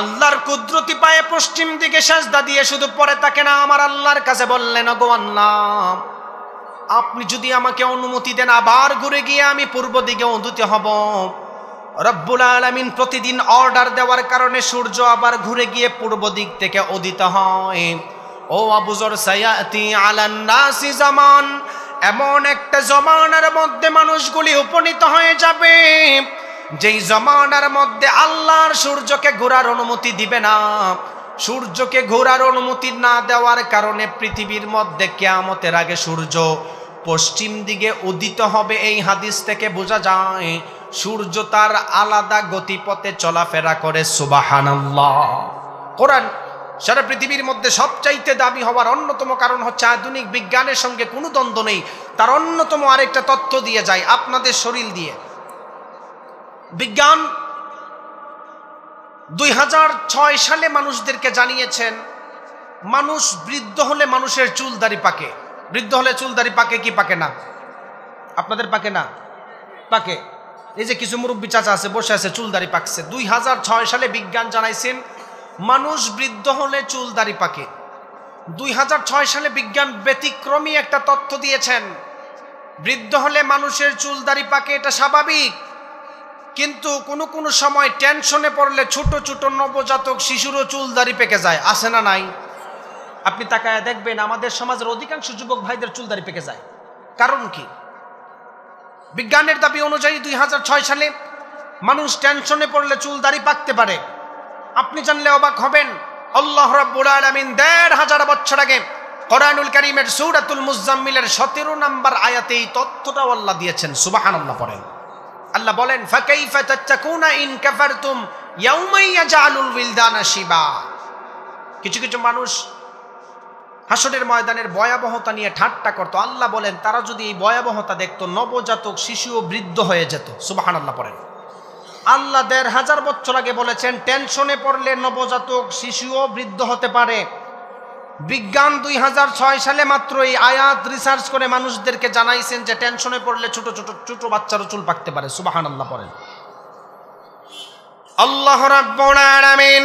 আল্লাহর কুদরতি পায়ে পশ্চিম দিকে সেজদা দিয়ে শুধু পড়ে থাকে না, আমার আল্লাহর কাছে বললেন, ওগো আল্লাহ, আপনি যদি আমাকে অনুমতি দেন আবার ঘুরে গিয়ে আমি পূর্ব দিকে উদিত হব। রব্বুল আলামিন প্রতিদিন অর্ডার দেওয়ার কারণে সূর্য আবার ঘুরে গিয়ে পূর্ব দিক থেকে উদিত হয়। ও আবু যর, সায়াতি আলান নাসি জামান, এমন একটা জমানার মধ্যে মানুষগুলি উপনীত হয়ে যাবে যেই জমানার মধ্যে আল্লাহর সূর্যকে ঘোরার অনুমতি দিবে না। সূর্যকে ঘোরার অনুমতি না দেওয়ার কারণে পৃথিবীর মধ্যে কিয়ামতের আগে সূর্য পশ্চিম দিকে উদিত হবে। এই হাদিস থেকে বোঝা যায় সূর্য তার আলাদা গতিপথে চলাফেরা করে। সুবহানাল্লাহ। কোরআন সারা পৃথিবীর মধ্যে সবচাইতে দামি হওয়ার অন্যতম কারণ হচ্ছে আধুনিক বিজ্ঞানের সঙ্গে কোনো দ্বন্দ্ব নেই। তার অন্যতম আরেকটা তথ্য দিয়ে যায় আপনাদের শরীর দিয়ে। বিজ্ঞান 2006 সালে মানুষদেরকে জানিয়েছেন মানুষ বৃদ্ধ হলে মানুষের চুল দাড়ি পাকে। বৃদ্ধ হলে চুল দাড়ি পাকে কি পাকে না? আপনাদের পাকে না? পাকে। এই যে কিছু মুরব্বী চাচা আছে বসে আছে, চুল দাড়ি পাকছে। 2006 সালে বিজ্ঞান জানাইছেন মানুষ বৃদ্ধ হলে চুল দাড়ি পাকে। 2006 সালে বিজ্ঞান ব্যতিক্রমী একটা তথ্য দিয়েছেন, বৃদ্ধ হলে মানুষের চুল দাড়ি পাকে, এটা স্বাভাবিক। কিন্তু কোনো কোনো সময় টেনশনে পড়লে ছোট ছোট নবজাতক শিশুরও চুল দাড়ি পেকে যায়, আছে না নাই? আপনি তাকায় দেখবেন আমাদের সমাজের অধিকাংশ যুবক ভাইদের চুলদাড়ি পেকে যায়। কারণ কি? বিজ্ঞানের দাবি অনুযায়ী 2006 সালে মানুষ টেনশনে পড়লে চুলদাড়ি পাকতে পারে। আপনি জানলে অবাক হবেন, আল্লাহ রাব্বুল আলামিন ১৫০০ বছর আগে কোরআনুল কারীমের সূরাতুল মুজাম্মিলের ১৭ নম্বর আয়াতে এই তথ্যটাও আল্লাহ দিয়েছেন। সুবহানাল্লাহ পড়েন। আল্লাহ বলেন, ফাকাইফা তাত্তাকুনা ইন কাফারতুম ইয়াউমা ইয়াজআলুল উইলদানা শিবা। কিছু কিছু মানুষ হাসরের ময়দানের ভয়াবহতা নিয়ে ঠাট্টা করত। আল্লাহ বলেন, তারা যদি এই ভয়াবহতা দেখতো, নবজাতক শিশুও বৃদ্ধ হয়ে যেত। সুবহানাল্লাহ পড়েন। আল্লাহ ১৫০০ বছর আগে বলেছেন টেনশনে পড়লে নবজাতক শিশুও বৃদ্ধ হতে পারে। বিজ্ঞান ২০০৬ সালে মাত্র এই আয়াত রিসার্চ করে মানুষদেরকে জানাইছেন যে টেনশনে পড়লে ছোট ছোট ছোট বাচ্চারও চুল পাকতে পারে। সুবহানাল্লাহ পড়েন। আল্লাহ রাব্বুল আলামিন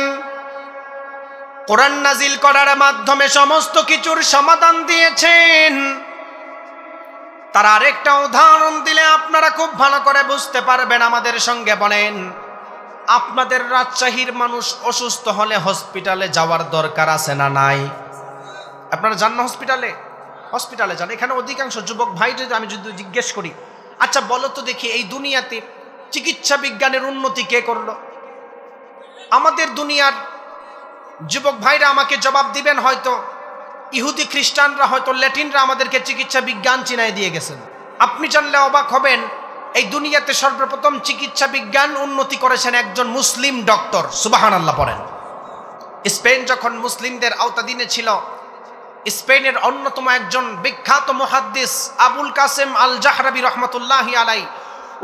কোরআন নাজিল করার মাধ্যমে সমস্ত কিছুর সমাধান দিয়েছেন। তার আরেকটা উদাহরণ দিলে আপনারা খুব ভালো করে বুঝতে পারবেন। আমাদের সঙ্গে বলেন, আপনাদের রাজশাহীর মানুষ অসুস্থ হলে হসপিটালে যাওয়ার দরকার আছে না নাই? আপনারা যান না হসপিটালে? হসপিটালে যান। এখানে অধিকাংশ যুবক ভাই আমি যদি জিজ্ঞেস করি, আচ্ছা বলো তো দেখি, এই দুনিয়াতে চিকিৎসা বিজ্ঞানের উন্নতি কে করলো? আমাদের দুনিয়ার যুবক ভাইরা আমাকে জবাব দিবেন, হয়তো ইহুদি খ্রিস্টানরা, হয়তো ল্যাটিনরা আমাদেরকে চিকিৎসা বিজ্ঞান চিনায় দিয়ে গেছেন। আপনি জানলে অবাক হবেন, এই দুনিয়াতে সর্বপ্রথম চিকিৎসা বিজ্ঞান উন্নতি করেছেন একজন মুসলিম ডক্টর। সুবহানাল্লাহ পড়েন। স্পেন যখন মুসলিমদের আওতাধীনে ছিল, স্পেনের অন্যতম একজন বিখ্যাত মুহাদ্দিস আবুল কাসেম আল জাহরাবি রহমতুল্লাহি আলাই,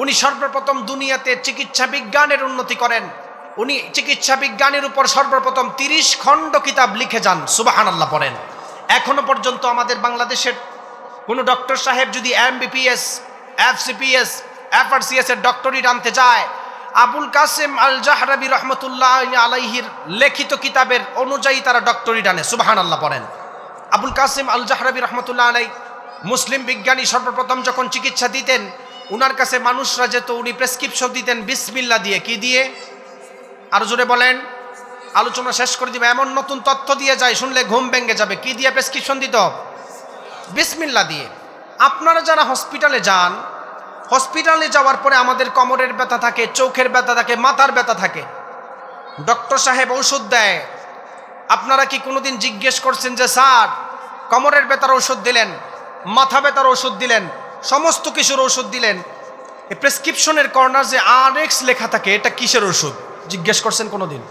উনি সর্বপ্রথম দুনিয়াতে চিকিৎসা বিজ্ঞানের উন্নতি করেন। উনি চিকিৎসা বিজ্ঞানের উপর সর্বপ্রথম 30 খণ্ড কিতাব লিখে যান। সুবহানাল্লাহ পড়েন। এখনো পর্যন্ত আমাদের বাংলাদেশের কোনো ডক্টর সাহেব যদি MBBS, FCPS, FRCS এর ডক্টরেট আনতে যায়, আবুল কাসেম আল জাহরাবি রহমতুল্লাহি আলাইহির লিখিত কিতাবের অনুযায়ী তারা ডক্টরেট আনে। সুবহানাল্লাহ পড়েন। আবুল কাসেম আল জাহরাবি রহমতুল্লাহ আলাই মুসলিম বিজ্ঞানী, সর্বপ্রথম যখন চিকিৎসা দিতেন, উনার কাছে মানুষরা যেত, উনি প্রেসক্রিপশন দিতেন বিসমিল্লাহ দিয়ে। কি দিয়ে? আরো জোরে বলেন, আলোচনা শেষ করে দিবে। এমন নতুন তথ্য দিয়ে যায়, শুনলে ঘুম ভেঙে যাবে। কি দিয়ে প্রেসক্রিপশন দিত? বিসমিল্লাহ দিয়ে। আপনারা যারা হসপিটালে যান, হসপিটালে যাওয়ার পরে আমাদের কোমরের ব্যথা থাকে, চোখের ব্যথা থাকে, মাথার ব্যথা থাকে, ডক্টর সাহেব ওষুধ দেয়। আপনারা কি কোনোদিন জিজ্ঞেস করছেন যে স্যার কোমরের ব্যথার ওষুধ দিলেন, মাথা ব্যথার ওষুধ দিলেন, সমস্ত কিছুর ওষুধ দিলেন, এই প্রেসক্রিপশনের কর্নার যে RX লেখা থাকে, এটা কিসের ওষুধ জিজ্ঞেস করছেন কোনোদিন?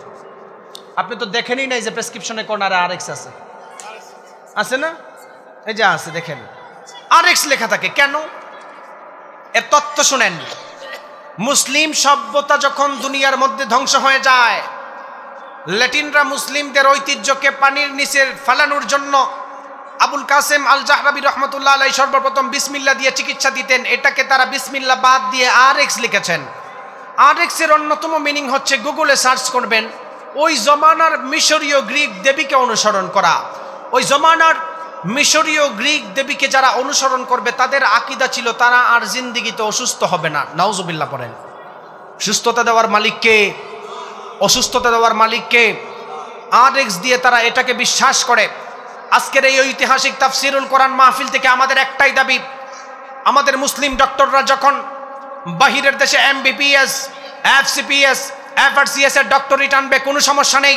আপনি তো দেখেনই নাই যে প্রেসক্রিপশনের কর্নারে RX আছে। আছে না? এই যে আছে, দেখেন RX লেখা থাকে। কেন? এর তত্ত্ব শুনেন। মুসলিম সভ্যতা যখন দুনিয়ার মধ্যে ধ্বংস হয়ে যায়, ল্যাটিনরা মুসলিমদের ঐতিহ্যকে পানির নিচে ফেলানোর জন্য আবুল কাসেম আল জাহরাবি রহমতুল্লাহ আলাই সর্বপ্রথম বিসমিল্লাহ দিয়ে চিকিৎসা দিতেন। এটাকে তারা বিসমিল্লাহ বাদ দিয়ে RX লিখেছেন। RX এর অন্যতম মিনিং হচ্ছে, গুগলে সার্চ করবেন, ওই জমানার মিশরীয় গ্রিক দেবীকে অনুসরণ করা। ওই জমানার মিশরীয় গ্রিক দেবীকে যারা অনুসরণ করবে, তাদের আকীদা ছিল তারা আর জিন্দেগিতে অসুস্থ হবে না। নাউজুবিল্লাহ পড়েন। সুস্থতা দেওয়ার মালিককে, অসুস্থতা দেওয়ার মালিককে। RX দিয়ে তারা এটাকে বিশ্বাস করে। আজকের এই ঐতিহাসিক তাফসিরুল কোরআন মাহফিল থেকে আমাদের একটাই দাবি, আমাদের মুসলিম ডক্টররা যখন বাহিরের দেশে MBBS, FCPS, FRCS এর ডক্টরেট আনবে, কোনো সমস্যা নেই।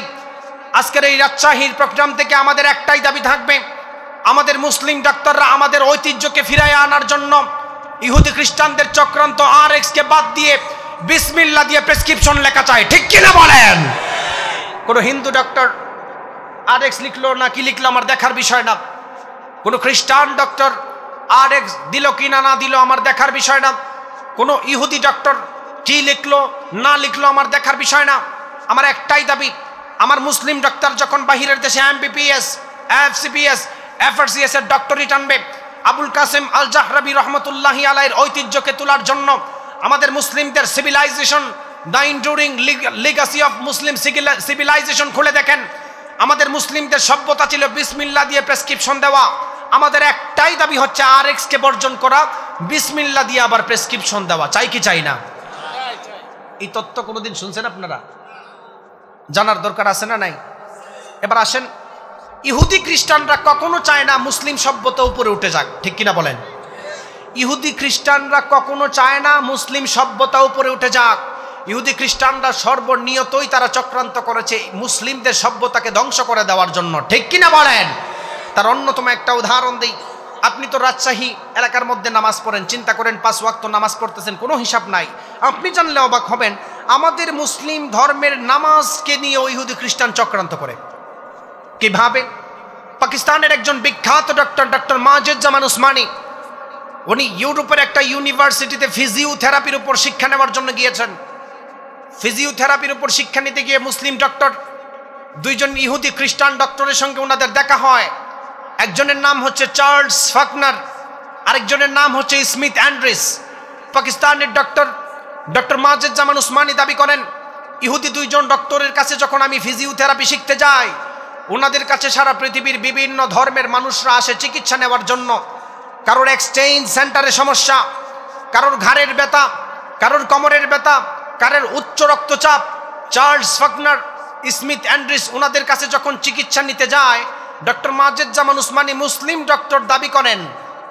আজকের এই রাজশাহীর প্রোগ্রাম থেকে আমাদের একটাই দাবি থাকবে, আমাদের মুসলিম ডাক্তাররা আমাদের ঐতিহ্যকে ফিরিয়ে আনার জন্য ইহুদি খ্রিস্টানদের চক্রান্ত RX কে বাদ দিয়ে বিসমিল্লাহ দিয়ে প্রেসক্রিপশন লেখা চাই। ঠিক কিনা বলেন? কোনো হিন্দু ডক্টর RX লিখলো না কি লিখলো আমার দেখার বিষয় না। কোনো খ্রিস্টান ডক্টর RX দিল কি না দিল আমার দেখার বিষয় না। কোনো ইহুদি ডক্টর কি লিখলো না লিখলো আমার দেখার বিষয় না। আমার একটাই দাবি, আমার মুসলিম ডাক্তার যখন বাহিরের দেশে MBBS, FCPS, FRCS এর ডক্টরেট আনবে, আবুল কাসেম আল জাহরাবি রহমতুল্লাহি আলাইহির ঐতিহ্যকে তোলার জন্য আমাদের মুসলিমদের civilisation, the enduring legacy of Muslim civilisation খুলে দেখেন। আমাদের মুসলিমদের সভ্যতা ছিল বিসমিল্লাহ দিয়ে প্রেসক্রিপশন দেওয়া। আমাদের একটাই দাবি হচ্ছে RX কে বর্জন করা, বিসমিল্লাহ দিয়ে আবার প্রেসক্রিপশন দেওয়া। চাই কি চাই না? এই তত্ত্ব কোনোদিন শুনছেন আপনারা? জানার দরকার আছে না নাই? এবার আসেন, ইহুদি খ্রিস্টানরা কখনো চায় না মুসলিম সভ্যতা উপরে উঠে যাক, ঠিক কিনা বলেন? ইহুদি খ্রিস্টানরা কখনো চায় না মুসলিম সভ্যতা উপরে উঠে যাক। ইহুদি খ্রিস্টানরা সর্বনিয়তই তারা চক্রান্ত করেছে মুসলিমদের সভ্যতাকে ধ্বংস করে দেওয়ার জন্য, ঠিক কিনা বলেন? তার অন্যতম একটা উদাহরণ দিই। আপনি তো রাজশাহী এলাকার মধ্যে নামাজ পড়েন, চিন্তা করেন 5 ওয়াক্ত নামাজ পড়তেছেন, কোনো হিসাব নাই। আপনি জানলে অবাক হবেন আমাদের মুসলিম ধর্মের নামাজকে নিয়ে ইহুদি খ্রিস্টান চক্রান্ত করে। কিভাবে? পাকিস্তানের একজন বিখ্যাত ডক্টর মাজেদুজ্জামান উসমানী, উনি ইউরোপের একটা ইউনিভার্সিটিতে ফিজিওথেরাপির উপর শিক্ষা নেওয়ার জন্য গিয়েছেন। ফিজিওথেরাপির উপর শিক্ষা নিতে গিয়ে মুসলিম ডক্টর, 2 জন ইহুদি খ্রিস্টান ডক্টরের সঙ্গে ওনাদের দেখা হয়। একজনের নাম হচ্ছে চার্লস ফাকনার, আরেকজনের নাম হচ্ছে স্মিথ অ্যান্ড্রিস। পাকিস্তানের ডক্টর মাজেদুজ্জামান উসমানী দাবি করেন, ইহুদি 2 জন ডক্টরের কাছে যখন আমি ফিজিওথেরাপি শিখতে যাই, ওনাদের কাছে সারা পৃথিবীর বিভিন্ন ধর্মের মানুষরা আসে চিকিৎসা নেওয়ার জন্য। কারোর এক্সচেঞ্জ সেন্টারে সমস্যা, কারোর ঘাড়ের ব্যথা, কারোর কোমরের ব্যথা, কারোর উচ্চ রক্তচাপ। চার্লস ফাকনার, স্মিথ অ্যান্ড্রিস ওনাদের কাছে যখন চিকিৎসা নিতে যায়, ডক্টর মাজেদুজ্জামান উসমানী মুসলিম ডক্টর দাবি করেন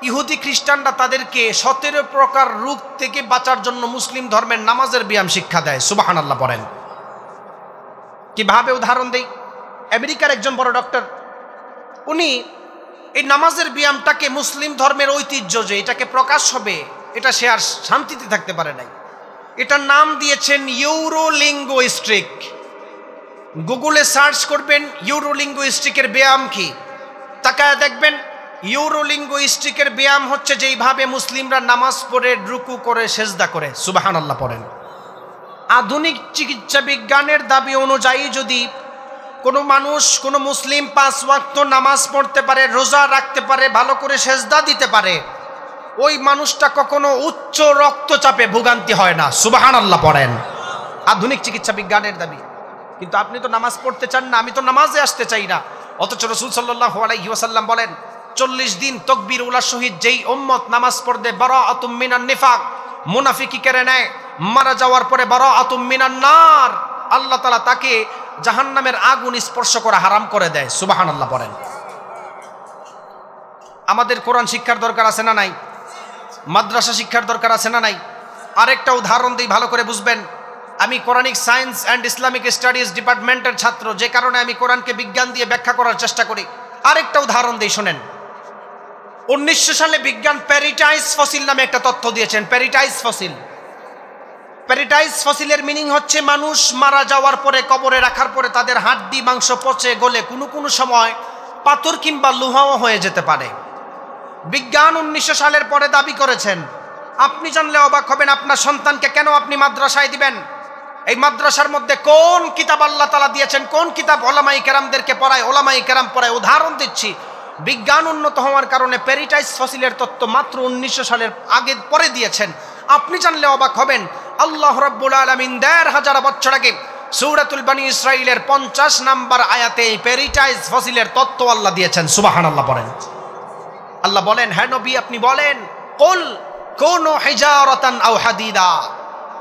ইহুদি খ্রিস্টানরা তাদেরকে 17 প্রকার রোগ থেকে বাঁচার জন্য মুসলিম ধর্মের নামাজের ব্যায়াম শিক্ষা দেয়। সুবহানাল্লাহ পড়েন। কিভাবে? উদাহরণ দেই। আমেরিকার একজন বড় ডক্টর, উনি এই নামাজের ব্যায়ামটাকে মুসলিম ধর্মের ঐতিহ্য যে এটাকে প্রকাশ হবে, এটা সে আর শান্তিতে থাকতে পারে নাই। এটার নাম দিয়েছেন ইউরোলিঙ্গুইস্টিক। গুগলে সার্চ করবেন ইউরোলিঙ্গুইস্টিকের ব্যায়াম কি, তাকায় দেখবেন ইউরোলিঙ্গুইস্টিকের ব্যায়াম হচ্ছে যেইভাবে মুসলিমরা নামাজ পড়ে, রুকু করে, সেজদা করে। সুবহানাল্লাহ পড়েন। আধুনিক চিকিৎসা বিজ্ঞানের দাবি অনুযায়ী যদি কোনো মানুষ, কোনো মুসলিম 5 ওয়াক্ত নামাজ পড়তে পারে, রোজা রাখতে পারে, ভালো করে সেজদা দিতে পারে, ওই মানুষটা কখনো উচ্চ রক্তচাপে ভোগান্তি হয় না। সুবহানাল্লাহ পড়েন। আধুনিক চিকিৎসা বিজ্ঞানের দাবি। কিন্তু আপনি তো নামাজ পড়তে চান না, আমি তো নামাজে আসতে চাই না। অথচ রাসূল সাল্লাল্লাহু আলাইহি ওয়াসাল্লাম বলেন 40 দিন তাকবীর উলার সহিত যেই উম্মত নামাজ পড়বে বারাআতুম মিনান নিফাক, মুনাফিকি করে নেয়, মারা যাওয়ার পরে বারাআতুম মিনান নার, আল্লাহ তাআলা তাকে জাহান্নামের আগুন স্পর্শ করা হারাম করে দেয়। সুবহানাল্লাহ পড়েন। আমাদের কোরআন শিক্ষার দরকার আছে না নাই? মাদ্রাসা শিক্ষার দরকার আছে না নাই? আরেকটা উদাহরণ দিই, ভালো করে বুঝবেন। আমি Quranic science and Islamic studies ডিপার্টমেন্টের ছাত্র, যে কারণে আমি কোরআনকে বিজ্ঞান দিয়ে ব্যাখ্যা করার চেষ্টা করি। আরেকটা উদাহরণ দিই, শোনেন। 1900 সালে বিজ্ঞান প্যারিটাইজ ফসিল নামে একটা তথ্য দিয়েছেন। প্যারিটাইজ ফসিলের মিনিং হচ্ছে মানুষ মারা যাওয়ার পরে, কবরে রাখার পরে তাদের হাড্ডি মাংস পচে গলে কোনো সময় পাথর কিংবা লোহাও হয়ে যেতে পারে। বিজ্ঞান 1900 সালের পরে দাবি করেছেন। আপনি জানলে অবাক হবেন, আপনার সন্তানকে কেন আপনি মাদ্রাসায় দিবেন? এই মাদ্রাসার মধ্যে কোন কিতাব আল্লাহ তাআলা দিয়েছেন, কোন কিতাব ওলামায়ে কেরামদেরকে পড়ায়, ওলামায়ে কেরাম পড়ায়। উদাহরণ দিচ্ছি, বিজ্ঞান উন্নত হওয়ার কারণে প্যারিটাইজ ফসিলের তত্ত্ব মাত্র 1900 সালের আগে পরে দিয়েছেন। আপনি জানলে অবাক হবেন, আল্লাহ রাব্বুল আলামিন 1500 বছর আগে সূরাতুল বনী ইসরাঈলের 50 নম্বর আয়াতে এই প্যারিটাইজ ফসিলের তত্ত্ব আল্লাহ দিয়েছেন। সুবহানাল্লাহ পড়েন। আল্লাহ বলেন, হ্যাঁ নবী আপনি বলেন, কুল কুনু হিজারাতান আও হাদিদা।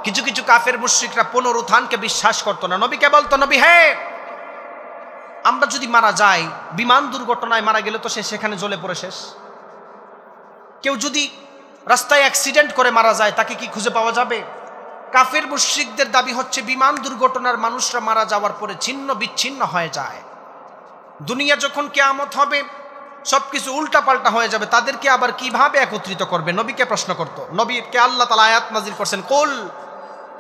কিছু কাফের মুশরিকরা পুনরুত্থানকে বিশ্বাস করতো না। নবীকে বলতো, নবী হ্যাঁ, আমরা যদি মারা যাই, বিমান দুর্ঘটনায় মারা গেলে তো সেখানে জ্বলে পড়ে শেষ। কেউ যদি রাস্তায় অ্যাক্সিডেন্ট করে মারা যায়, তাকে কি খুঁজে পাওয়া যাবে? কাফের মুশরিকদের দাবি হচ্ছে বিমান দুর্ঘটনার মানুষরা মারা যাওয়ার পরে ছিন্ন বিচ্ছিন্ন হয়ে যায়। দুনিয়া যখন কিয়ামত হবে, সবকিছু উল্টাপাল্টা হয়ে যাবে, তাদেরকে আবার কিভাবে একত্রিত করবে? নবীকে প্রশ্ন করত। নবীকে আল্লাহ তাআলা আয়াত নাযিল করছেন, কুল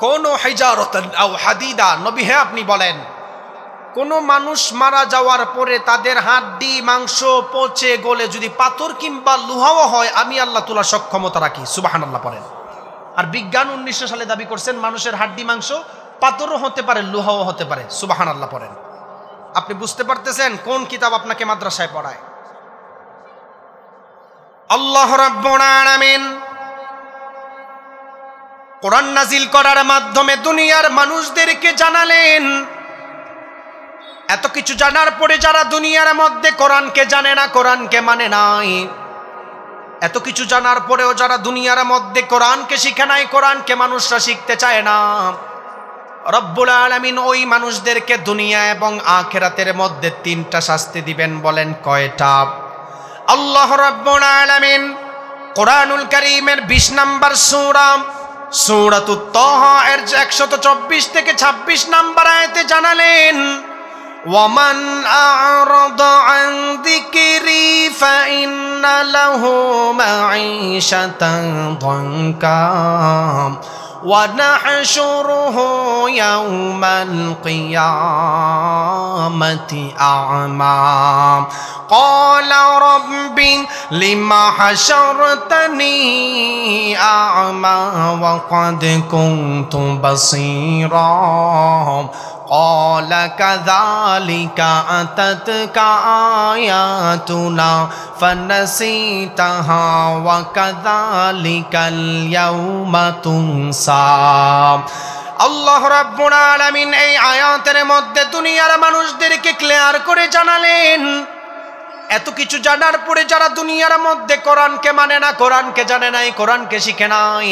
কুনু হিজারাতান আও হাদিদা। নবী হ্যাঁ আপনি বলেন, কোন মানুষ মারা যাওয়ার পরে তাদের হাড্ডি মাংস পচে গলে যদি পাথর কিংবা লোহাও হয়, আমি আল্লাহ তোলার সক্ষমতা রাখি। সুবহানাল্লাহ পড়েন। আর বিজ্ঞান 1900 সালে দাবি করছেন মানুষের হাড্ডি মাংস পাথরও হতে পারে, লোহাও হতে পারে। সুবহানাল্লাহ পড়েন। আপনি বুঝতে পারতেছেন কোন কিতাব আপনাকে মাদ্রাসায় পড়ায়? আল্লাহ রাব্বুল আলামিন কোরআন নাজিল করার মাধ্যমে দুনিয়ার মানুষদেরকে জানালেন। এত কিছু জানার পরে যারা দুনিয়ার মধ্যে কোরআনকে জানে না, কোরআনকে মানে নাই, এত কিছু জানার পরেও যারা দুনিয়ার মধ্যে কোরআনকে শিখে নাই, কোরআনকে মানুষরা শিখতে চায় না, রব্বুল আলামিন ওই মানুষদেরকে দুনিয়া এবং আখিরাতের মধ্যে 3টা শাস্তি দিবেন। বলেন কয়টা? আল্লাহ রাব্বুল আলামিন কোরআনুল কারীমের 20 নম্বর সূরা সূরাতুত তাহা এর 124 থেকে 26 নম্বর আয়াতে জানালেন, ওয়ামান আ'রাদা আন যিকরি ফাইন্না লাহু মাঈশাতান দানকা ওয়া নাহশুরুহু ইয়াওমাল কিয়ামাতি আ'মা ক্বালা রাব্বি লিমা হাশারতানি আ'মা ওয়া ক্বাদ কুনতু বাসীরা قال كذلك أتتك آياتنا فنسيتها وكذلك اليوم تنسى। আল্লাহ রাব্বুল আলামিন এই আয়াতের মধ্যে দুনিয়ার মানুষদেরকে ক্লিয়ার করে জানালেন, এত কিছু জানার পরে যারা দুনিয়ার মধ্যে কোরআনকে মানে না, কোরআনকে জানে নাই, কোরআনকে শিখে নাই,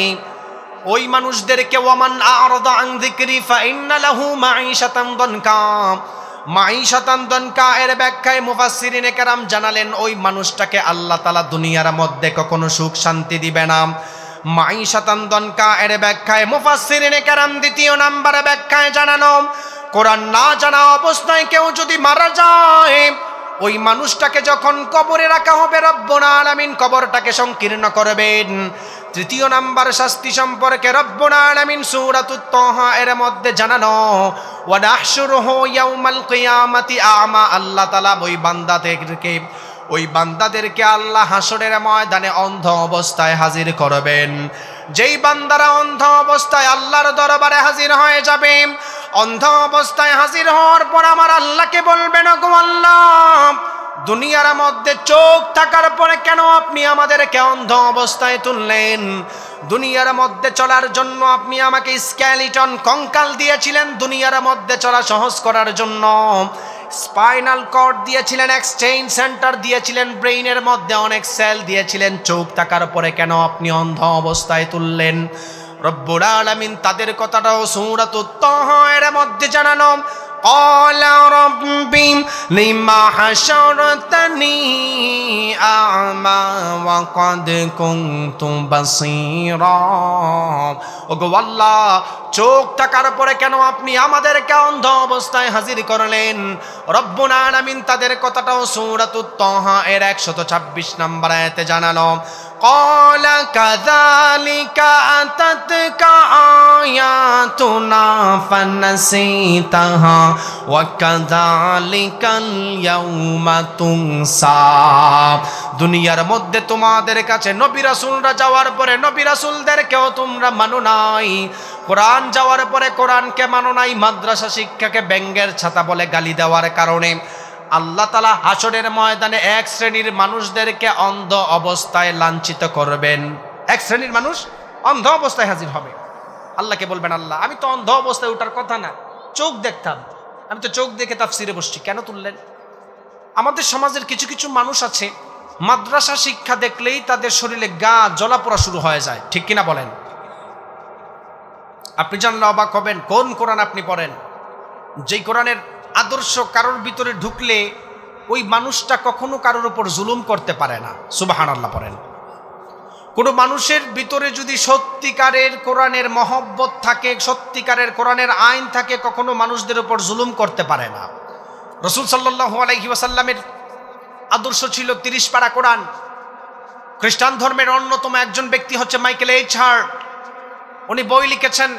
ওই মানুষদেরকে ওয়ামান আ'রাদা আন যিকরি ফাইন্না লাহু মাঈশাতান দানকা, মাঈশাতান দানকা এর ব্যাখ্যায় মুফাসসিরিনে কেরাম জানালেন ওই মানুষটাকে আল্লাহ তাআলা দুনিয়ার মধ্যে কখনো সুখ শান্তি দিবে না। মাঈশাতান দানকা এর ব্যাখ্যায় মুফাসসিরিনে কেরাম দ্বিতীয় নম্বরে ব্যাখ্যায় জানানো, কোরআন না জানা অবস্থায় কেউ যদি মারা যায়, ওই মানুষটাকে যখন কবরে রাখা হবে রব্বুল আলামিন কবরটাকে সংকীর্ণ করবেন। তৃতীয় নাম্বার শাস্তি সম্পর্কে রব্বুল আলামিন সূরাতুত তাহা এর মধ্যে জানানো, ওয়া নাহশুরুহু ইয়াউমাল কিয়ামাতি আ'মা, আল্লাহ তাআলা ওই বান্দাদেরকে আল্লাহ হাসরের ময়দানে অন্ধ অবস্থায় হাজির করবেন। যেই বান্দারা অন্ধ অবস্থায় আল্লাহর দরবারে হাজির হয়ে যাবে, অন্ধ অবস্থায় হাজির হওয়ার পর আমার আল্লাহকে বলবেন, ওগো আল্লাহ, দুনিয়ার মধ্যে চোখ থাকার পরে কেন আপনি আমাদেরকে অন্ধ অবস্থায় তুললেন? দুনিয়ার মধ্যে চলার জন্য আপনি আমাকে স্কেলিটন কঙ্কাল দিয়েছিলেন, দুনিয়ার মধ্যে চলা সহজ করার জন্য স্পাইনাল কর্ড দিয়েছিলেন, এক্সচেঞ্জ সেন্টার দিয়েছিলেন, ব্রেইনের মধ্যে অনেক সেল দিয়েছিলেন, চোখ থাকার পরে কেন আপনি অন্ধ অবস্থায় তুললেন? রব্বুল আলামিন তাদের কথাটাও সূরাতুত তাহা এর মধ্যে জানানো, ক্বালা রাব্বি লিমা হাশারতানি আ'মা ওয়া ক্বাদ কুনতু বাসীরা, ওগো আল্লাহ, চোখ থাকার পরে কেন আপনি আমাদেরকে অন্ধ অবস্থায় হাজির করলেন? রব্বুল আলামিন তাদের কথাটাও সূরাতুত তাহা এর 126 নম্বর আয়াতে জানালো, ক্বালা কাযালিকা আতাতকা আয়াতুনা ফানাসিতাহা ওয়া কাযালিকাল ইয়াউমা তুনসা। দুনিয়ার মধ্যে তোমাদের কাছে নবী রাসূলরা যাওয়ার পরে নবী রাসূলদেরকেও তোমরা মানো নাই, কোরআন যাওয়ার পরে কোরআনকে মানো নাই, মাদ্রাসা শিক্ষাকে ব্যঙ্গের ছাতা বলে গালি দেওয়ার কারণে আল্লাহ তাআলা হাসরের ময়দানে এক শ্রেণীর মানুষদেরকে অন্ধ অবস্থায় লাঞ্ছিত করবেন। এক শ্রেণীর মানুষ অন্ধ অবস্থায় হাজির হবে, আল্লাহকে বলবেন, আল্লাহ, আমি তো অন্ধ অবস্থায় ওঠার কথা না, চোখ দেখতাম, আমি তো চোখ দেখে তাফসিরে বসছি, কেন তুললেন? আমাদের সমাজের কিছু কিছু মানুষ আছে, মাদ্রাসা শিক্ষা দেখলেই তাদের শরীরে গা জ্বলাপোড়া শুরু হয়ে যায়, ঠিক কিনা বলেন? আপনি জানলে অবাক হবেন, কোন কোরআন আপনি পড়েন, যেই কোরআনের আদর্শ কারোর ভিতরে ঢুকলে ওই মানুষটা কখনো কারোর উপর জুলুম করতে পারে না। সুবহানাল্লাহ পড়েন। কোনো মানুষের ভিতরে যদি সত্যিকারের কোরআনের মহব্বত থাকে, সত্যিকারের কোরআনের আইন থাকে, কখনো মানুষদের উপর জুলুম করতে পারে না। রাসূল সাল্লাল্লাহু আলাইহি ওয়াসাল্লামের আদর্শ ছিল 30 পারা কোরআন। খ্রিস্টান ধর্মের অন্যতম একজন ব্যক্তি হচ্ছে মাইকেল এইচ হার্ট। উনি বই লিখেছেন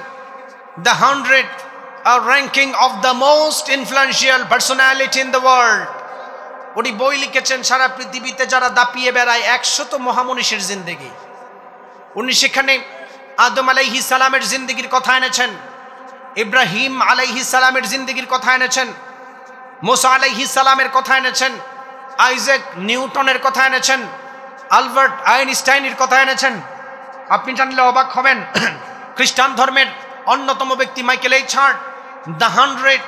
the 100 ranking of the most influential personality in the world। উনি বই লিখেছেন সারা পৃথিবীতে যারা দাপিয়ে বেড়ায় 100 মহামনীষীর জিন্দেগি। উনি সেখানে আদম আলাইহিস সালামের জিন্দেগির কথা এনেছেন, ইব্রাহিম আলাইহিস সালামের জিন্দেগির কথা এনেছেন, মুসা আলাইহিস সালামের কথা এনেছেন, আইজাক নিউটনের কথা এনেছেন, আলবার্ট আইনস্টাইনের কথা এনেছেন। আপনি জানলে অবাক হবেন, খ্রিস্টান ধর্মের অন্যতম ব্যক্তি Michael H heart, the 100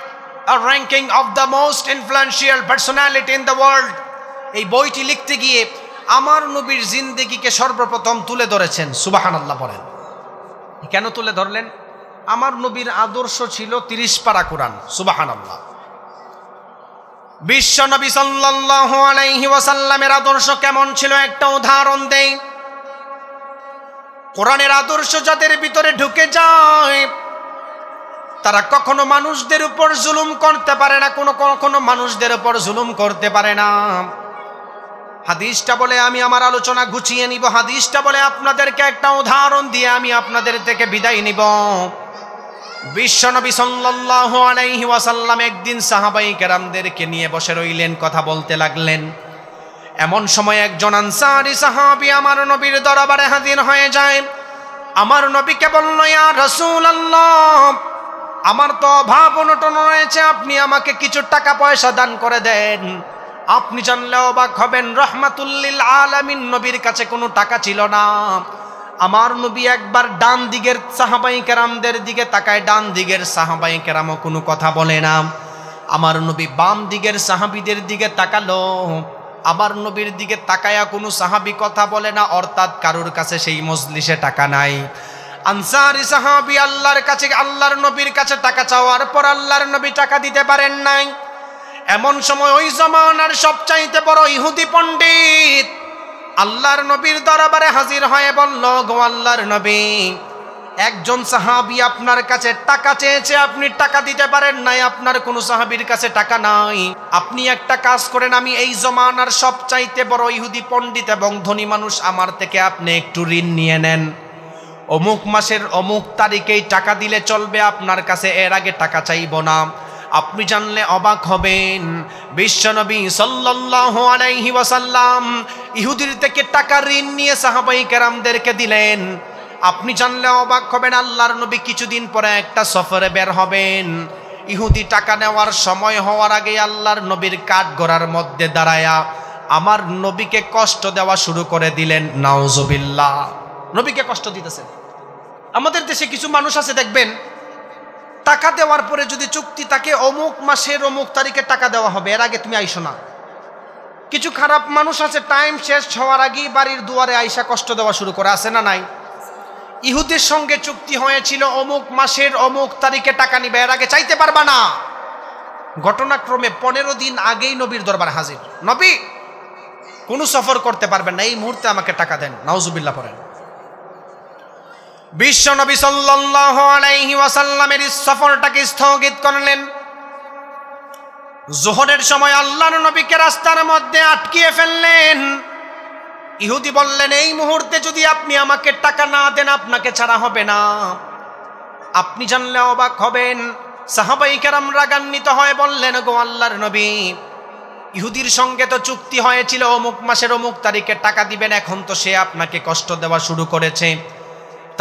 ranking of the most influential personality in the world, এই বইটি লিখতে গিয়ে আমার নবীর জিন্দেগিকে সর্বপ্রথম তুলে ধরেছেন। সুবহানাল্লাহ বলেন। কেন তুলে ধরলেন? আমার নবীর আদর্শ ছিল 30 পারা কোরআন। সুবহানাল্লাহ। বিশ্ব নবী সাল্লাল্লাহু আলাইহি ওয়াসাল্লামের আদর্শ কেমন ছিল একটা উদাহরণ দেই। কোরআনের আদর্শ যাদের ভিতরে ঢুকে যায় তারা কখনো মানুষদের উপর জুলুম করতে পারে না, কখনো মানুষদের উপর জুলুম করতে পারে না। হাদিসটা বলে আমি আমার আলোচনা গুছিয়ে নিব, হাদিসটা বলে আপনাদেরকে একটা উদাহরণ দিয়ে আমি আপনাদের থেকে বিদায় নিব। বিশ্বনবী সাল্লাল্লাহু আলাইহি ওয়াসাল্লাম একদিন সাহাবায়ে কেরামদেরকে নিয়ে বসে রইলেন, কথা বলতে লাগলেন। এমন সময় একজন আনসারী সাহাবী আমার নবীর দরবারে হাজির হয়ে যায়। আমার নবীকে বলল, ইয়া রাসূলুল্লাহ, আমার তো অভাব অনটন রয়েছে, আপনি আমাকে কিছু টাকা পয়সা দান করে দেন। আপনি জানলে অবাক হবেন, রহমাতুল লিল আলামিন নবীর কাছে কোনো টাকা ছিল না। আমার নবী একবার ডান দিকের সাহাবায়ে কেরামদের দিকে তাকায়, ডান দিকের সাহাবায়ে কেরামও কোনো কথা বলে না। আমার নবী বাম দিকের সাহাবীদের দিকে তাকালো, আমার নবীর দিকে তাকায়া কোনো সাহাবী কথা বলে না, অর্থাৎ কারোর কাছে সেই মজলিসে টাকা নাই। আনসারী সাহাবী আল্লাহর কাছে, আল্লাহর নবীর কাছে টাকা চাওয়ার পর আল্লাহর নবী টাকা দিতে পারেন নাই। এমন সময় ওই জমানার সবচাইতে বড় ইহুদি পণ্ডিত আল্লাহর নবীর দরবারে হাজির হয়ে বলল, গো আল্লাহর নবী, একজন সাহাবী আপনার কাছে টাকা চেয়েছে, আপনি টাকা দিতে পারেন নাই, আপনার কোনো সাহাবীর কাছে টাকা নাই। আপনি একটা কাজ করেন, আমি এই জমানার সবচাইতে বড় ইহুদি পণ্ডিত এবং ধনী মানুষ, আমার থেকে আপনি একটু ঋণ নিয়ে নেন। অমুক মাসের অমুক তারিখেই টাকা দিলে চলবে, আপনার কাছে এর আগে টাকা চাইব না। আপনি জানলে অবাক হবেন, বিশ্বনবী সাল্লাল্লাহু আলাইহি ওয়াসাল্লাম ইহুদির থেকে টাকা ঋণ নিয়ে সাহাবায়ে কেরামদেরকে দিলেন। আপনি জানলে অবাক হবেন, আল্লাহর নবী কিছুদিন পরে একটা সফরে বের হবেন। ইহুদি টাকা নেওয়ার সময় হওয়ার আগে আল্লাহর নবীর কাঠগড়ার মধ্যে দাঁড়ায়া আমার নবীকে কষ্ট দেওয়া শুরু করে দিলেন। নাউজুবিল্লাহ। নবীকে কষ্ট দিতেছেন। আমাদের দেশে কিছু মানুষ আছে দেখবেন, টাকা দেওয়ার পরে যদি চুক্তি থাকে অমুক মাসের অমুক তারিখে টাকা দেওয়া হবে, এর আগে তুমি আইসো না। কিছু খারাপ মানুষ আছে টাইম শেষ হওয়ার আগেই বাড়ির দুয়ারে আইসা কষ্ট দেওয়া শুরু করে, আছে না নাই? ইহুদের সঙ্গে চুক্তি হয়েছিল অমুক মাসের অমুক তারিখে টাকা নিবে, এর আগে চাইতে পারবা না। ঘটনাক্রমে 15 দিন আগেই নবীর দরবার হাজির, নবী কোনো সফর করতে পারবেন না, এই মুহূর্তে আমাকে টাকা দেন। নাউজুবিল্লাহ পড়েন। বিশ্ব নবী সাল্লাল্লাহু আলাইহি ওয়াসাল্লামের সফরটাকে স্থগিত করলেন। যোহরের সময় আল্লাহর নবীকে রাস্তার মধ্যে আটকিয়ে ফেললেন। ইহুদি বললেন, এই মুহূর্তে যদি আপনি আমাকে টাকা না দেন আপনাকে ছাড়া হবে না। আপনি জানলে অবাক হবেন, সাহাবায়ে কেরাম রাগান্বিত হয়ে বললেন, গো আল্লাহর নবী, ইহুদির সঙ্গে তো চুক্তি হয়েছিল অমুক মাসের অমুক তারিখে টাকা দিবেন, এখন তো সে আপনাকে কষ্ট দেওয়া শুরু করেছে,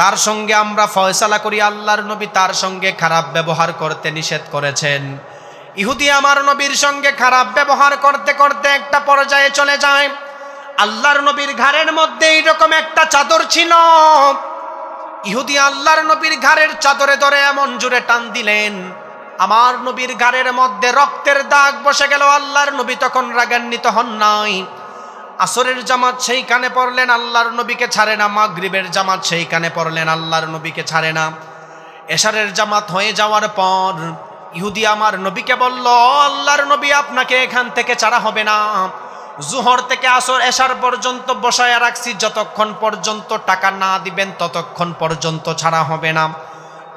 তার সঙ্গে আমরা ফয়সালা করি। আল্লাহর নবী তার সঙ্গে খারাপ ব্যবহার করতে নিষেধ করেছেন। ইহুদি আমার নবীর সঙ্গে খারাপ ব্যবহার করতে করতে একটা পর্যায়ে চলে যায়। আল্লাহর নবীর ঘাড়ের মধ্যে এইরকম একটা চাদর ছিল। ইহুদি আল্লাহর নবীর ঘাড়ের চাদরে ধরে এমন জোরে টান দিলেন, আমার নবীর ঘাড়ের মধ্যে রক্তের দাগ বসে গেল। আল্লাহর নবী তখন রাগান্বিত হন নাই। আসরের জামাত সেইখানে পড়লেন, আল্লাহর নবীকে ছাড়ে না। মাগরিবের জামাত সেইখানে পড়লেন, আল্লাহর নবীকে ছাড়ে না। এশারের জামাত হয়ে যাওয়ার পর ইহুদি আমার নবীকে বলল, আল্লাহর নবী, আপনাকে এখান থেকে ছাড়া হবে না। জোহর থেকে আসর এশার পর্যন্ত বসায় রাখছি, যতক্ষণ পর্যন্ত টাকা না দিবেন ততক্ষণ পর্যন্ত ছাড়া হবে না।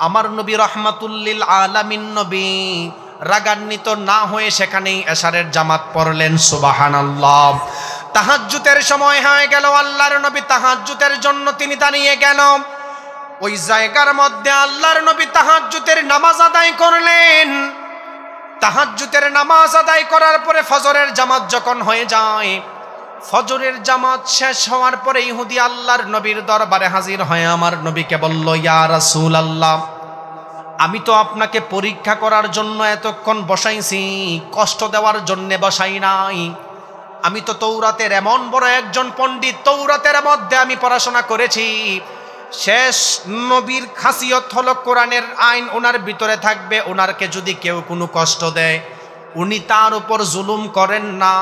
আমার নবী রহমাতুল লিল আলামিন নবী রাগান্বিত না হয়ে সেখানেই এশারের জামাত পড়লেন। সুবহানাল্লাহ। তাহাজ্জুদের সময় হয়ে গেল, আল্লাহর নবী তাহাজ্জুদের জন্য তিনি দাঁড়িয়ে গেল। ওই জায়গার মধ্যে আল্লাহর নবী তাহাজ্জুদের নামাজ আদায় করলেন। তাহাজ্জুদের নামাজ আদায় করার পরে ফজরের জামাত যখন হয়ে যায়, ফজরের জামাত শেষ হওয়ার পরে ইহুদি আল্লাহর নবীর দরবারে হাজির হয়ে আমার নবীকে বলল, ইয়া রাসূলুল্লাহ, আমি তো আপনাকে পরীক্ষা করার জন্য এতক্ষণ বসাইছি, কষ্ট দেওয়ার জন্য বসাই নাই। আমি তো তৌরাতের এমন বড় একজন পণ্ডিত, তৌরাতের মধ্যে আমি পড়াশোনা করেছি। শেষ নবীর খাসিয়ত হলো কোরআনের আইন ওনার ভিতরে থাকবে, ওনারকে যদি কেউ কোনো কষ্ট দেয় উনি তার উপর জুলুম করেন না।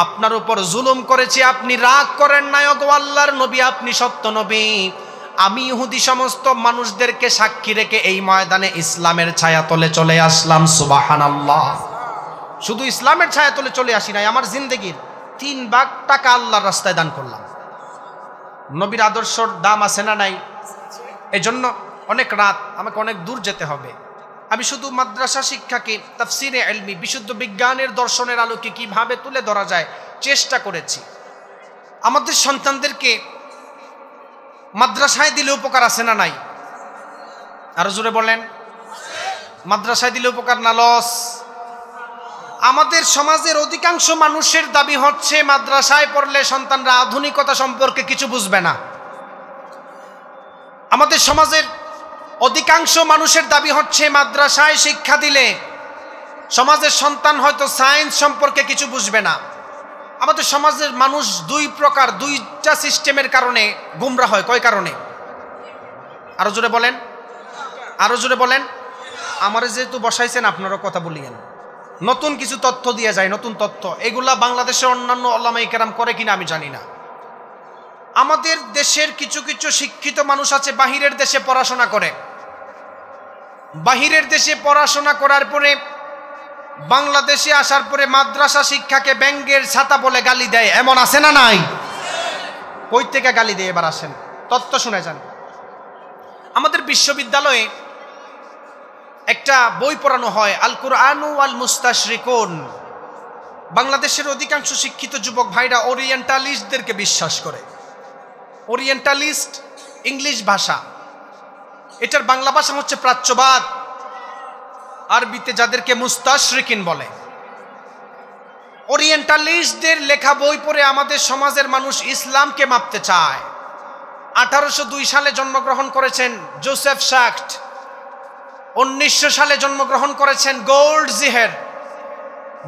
আপনার উপর জুলুম করেছি, আপনি রাগ করেন না। ওগো আল্লাহর নবী, আপনি সত্য নবী, আমি ইহুদি সমস্ত মানুষদেরকে সাক্ষী রেখে এই ময়দানে ইসলামের ছায়াতলে চলে আসলাম। সুবহানাল্লাহ। শুধু ইসলামের ছায়াতলে চলে আসি নাই, আমার জিন্দেগির 3 ভাগ টাকা আল্লাহর রাস্তায় দান করলাম। নবীর আদর্শর দাম আছে না নাই? এজন্য অনেক রাত আমাকে অনেক দূর যেতে হবে। আমি শুধু মাদ্রাসা শিক্ষাকে তাফসিরে ইলমি, বিশুদ্ধ বিজ্ঞানের দর্শনের আলোকে কিভাবে তুলে ধরা যায় চেষ্টা করেছি। আমাদের সন্তানদেরকে মাদ্রাসায় দিলে উপকার আছে না নাই? আরো জোরে বলেন। মাদ্রাসায় দিলে উপকার না লস? আমাদের সমাজের অধিকাংশ মানুষের দাবি হচ্ছে মাদ্রাসায় পড়লে সন্তানরা আধুনিকতা সম্পর্কে কিছু বুঝবে না। আমাদের সমাজের অধিকাংশ মানুষের দাবি হচ্ছে মাদ্রাসায় শিক্ষা দিলে সমাজের সন্তান হয়তো সায়েন্স সম্পর্কে কিছু বুঝবে না। আমাদের সমাজের মানুষ 2 প্রকার, 2টা সিস্টেমের কারণে গুমরা হয়। কয় কারণে? আরো জোরে বলেন, আরো জোরে বলেন। আমারে যেহেতু বসাইছেন আপনারা কথা বলিয়েন, নতুন কিছু তথ্য দিয়ে যায়, নতুন তথ্য। এগুলা বাংলাদেশের অন্যান্য উলামায়ে কেরাম করে কিনা আমি জানি না। আমাদের দেশের কিছু কিছু শিক্ষিত মানুষ আছে বাহিরের দেশে পড়াশোনা করে, বাহিরের দেশে পড়াশোনা করার পরে বাংলাদেশে আসার পরে মাদ্রাসা শিক্ষাকে ব্যাঙের ছাতা বলে গালি দেয়। এমন আছে না নাই? কই থেকে গালি দেয় এবার আসেন তথ্য শুনে যান। আমাদের বিশ্ববিদ্যালয়ে একটা বই পড়ানো হয়, আল কুরআন ওয়াল মুস্তাশরিকুন। বাংলাদেশের অধিকাংশ শিক্ষিত যুবক ভাইরা ওরিয়েন্টালিস্টদেরকে বিশ্বাস করে। ওরিয়েন্টালিস্ট ইংলিশ ভাষা, এটার বাংলা ভাষা হচ্ছে প্রাচ্যবাদ, আরবিতে যাদেরকে মুস্তাশরিকিন বলে। ওরিয়েন্টালিস্টদের লেখা বই পড়ে আমাদের সমাজের মানুষ ইসলামকে মাপতে চায়। 1802 সালে জন্মগ্রহণ করেছেন জোসেফ শাক্ট, 1900 সালে জন্মগ্রহণ করেছেন গোল্ডজিহের।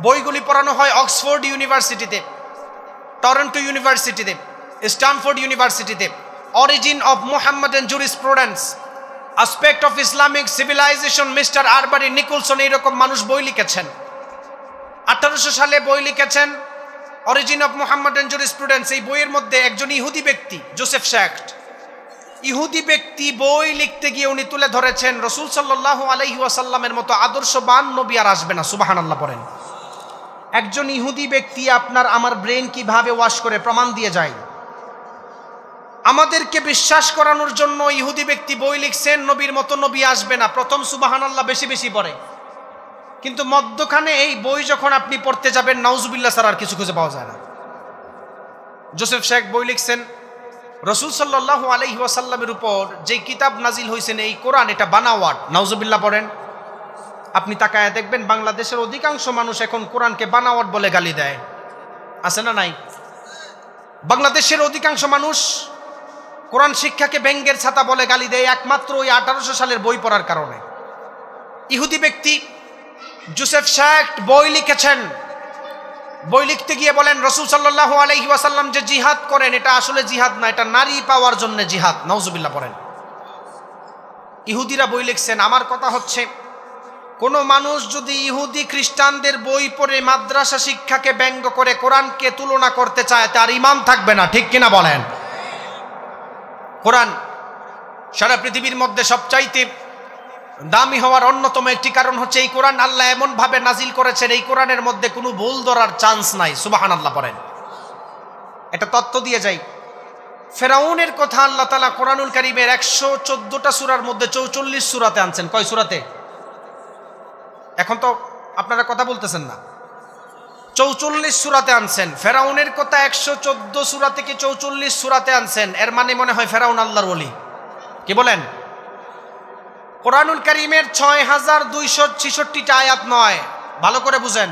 বইগুলি পড়ানো হয় অক্সফোর্ড ইউনিভার্সিটিতে, টরন্টো ইউনিভার্সিটিতে, স্ট্যানফোর্ড ইউনিভার্সিটিতে। Origin of Muhammadan jurisprudence, aspect of Islamic civilisation, mister Arberry Nicholson, এইরকম মানুষ বই লিখেছেন। 1800 সালে বই লিখেছেন অরিজিন অফ মুহাম্মাদান জুরিসপ্রুডেন্স। এই বইয়ের মধ্যে একজন ইহুদি ব্যক্তি জোসেফ শাক্ট, ইহুদি ব্যক্তি বই লিখতে গিয়ে উনি তুলে ধরেছেন রাসূল সাল্লাল্লাহু আলাইহি ওয়াসাল্লামের মতো আদর্শবান নবী আর আসবে না। সুবহানাল্লাহ পড়েন। একজন ইহুদি ব্যক্তি আপনার আমার ব্রেন কিভাবে ওয়াশ করে প্রমাণ দিয়ে যায়। আমাদেরকে বিশ্বাস করানোর জন্য ইহুদি ব্যক্তি বই লিখছেন নবীর মতো নবী আসবে না। প্রথম সুবহানাল্লাহ বেশি বেশি পড়ে, কিন্তু মধ্যখানে এই বই যখন আপনি পড়তে যাবেন নাউজুবিল্লাহ ছাড়া আর কিছু খুঁজে পাওয়া যায় না। জোসেফ শাক্ট বই লিখছেন রাসূল সাল্লাল্লাহু আলাইহি ওয়াসাল্লামের উপর যে কিতাব নাজিল হয়েছেন এই কোরআন, এটা বানাওয়াট। নাউজুবিল্লাহ পড়েন। আপনি তাকায় দেখবেন বাংলাদেশের অধিকাংশ মানুষ এখন কোরআনকে বানাওয়াট বলে গালি দেয়। আছে না নাই? বাংলাদেশের অধিকাংশ মানুষ কোরআন শিক্ষাকে ব্যঙ্গের ছাতা বলে গালি দেয় একমাত্র ওই 1800 সালের বই পড়ার কারণে। ইহুদি ব্যক্তি জোসেফ শাক্ট বই লিখেছেন, বই লিখতে গিয়ে বলেন রাসূল সাল্লাল্লাহু আলাইহি ওয়াসাল্লাম যে জিহাদ করেন এটা আসলে জিহাদ না, এটা নারী পাওয়ার জন্য জিহাদ। নাউজুবিল্লাহ পড়েন। ইহুদিরা বই লিখছেন। আমার কথা হচ্ছে কোন মানুষ যদি ইহুদি খ্রিস্টানদের বই পড়ে মাদ্রাসা শিক্ষাকে ব্যঙ্গ করে কোরআনকে তুলনা করতে চায় তার ঈমান থাকবে না, ঠিক কিনা বলেন? কোরআন সারা পৃথিবীর মধ্যে সবচাইতে দামি হওয়ার অন্যতম একটি কারণ হচ্ছে এই কোরআন আল্লাহ এমন ভাবে নাজিল করেছেন এই কোরআনের মধ্যে কোনো ভুল ধরার চান্স নাই। সুবহানাল্লাহ পড়েন। এটা তথ্য দিয়ে যাই। ফেরাউনের কথা আল্লাহ তাআলা কোরআনুল কারীমের 114টা সূরার মধ্যে 44 সূরাতে আনছেন। কয় সূরাতে? এখন তো আপনারা কথা বলতেছেন না। 44 সূরাতে আনছেন। ফেরাউনের কথা 114 সূরা থেকে 44 সূরাতে আনছেন। এর মানে মনে হয় ফেরাউন আল্লাহর ওলি। কি বলেন? কোরআনুল কারীমের 6266টা আয়াত নয়, ভালো করে বুঝেন।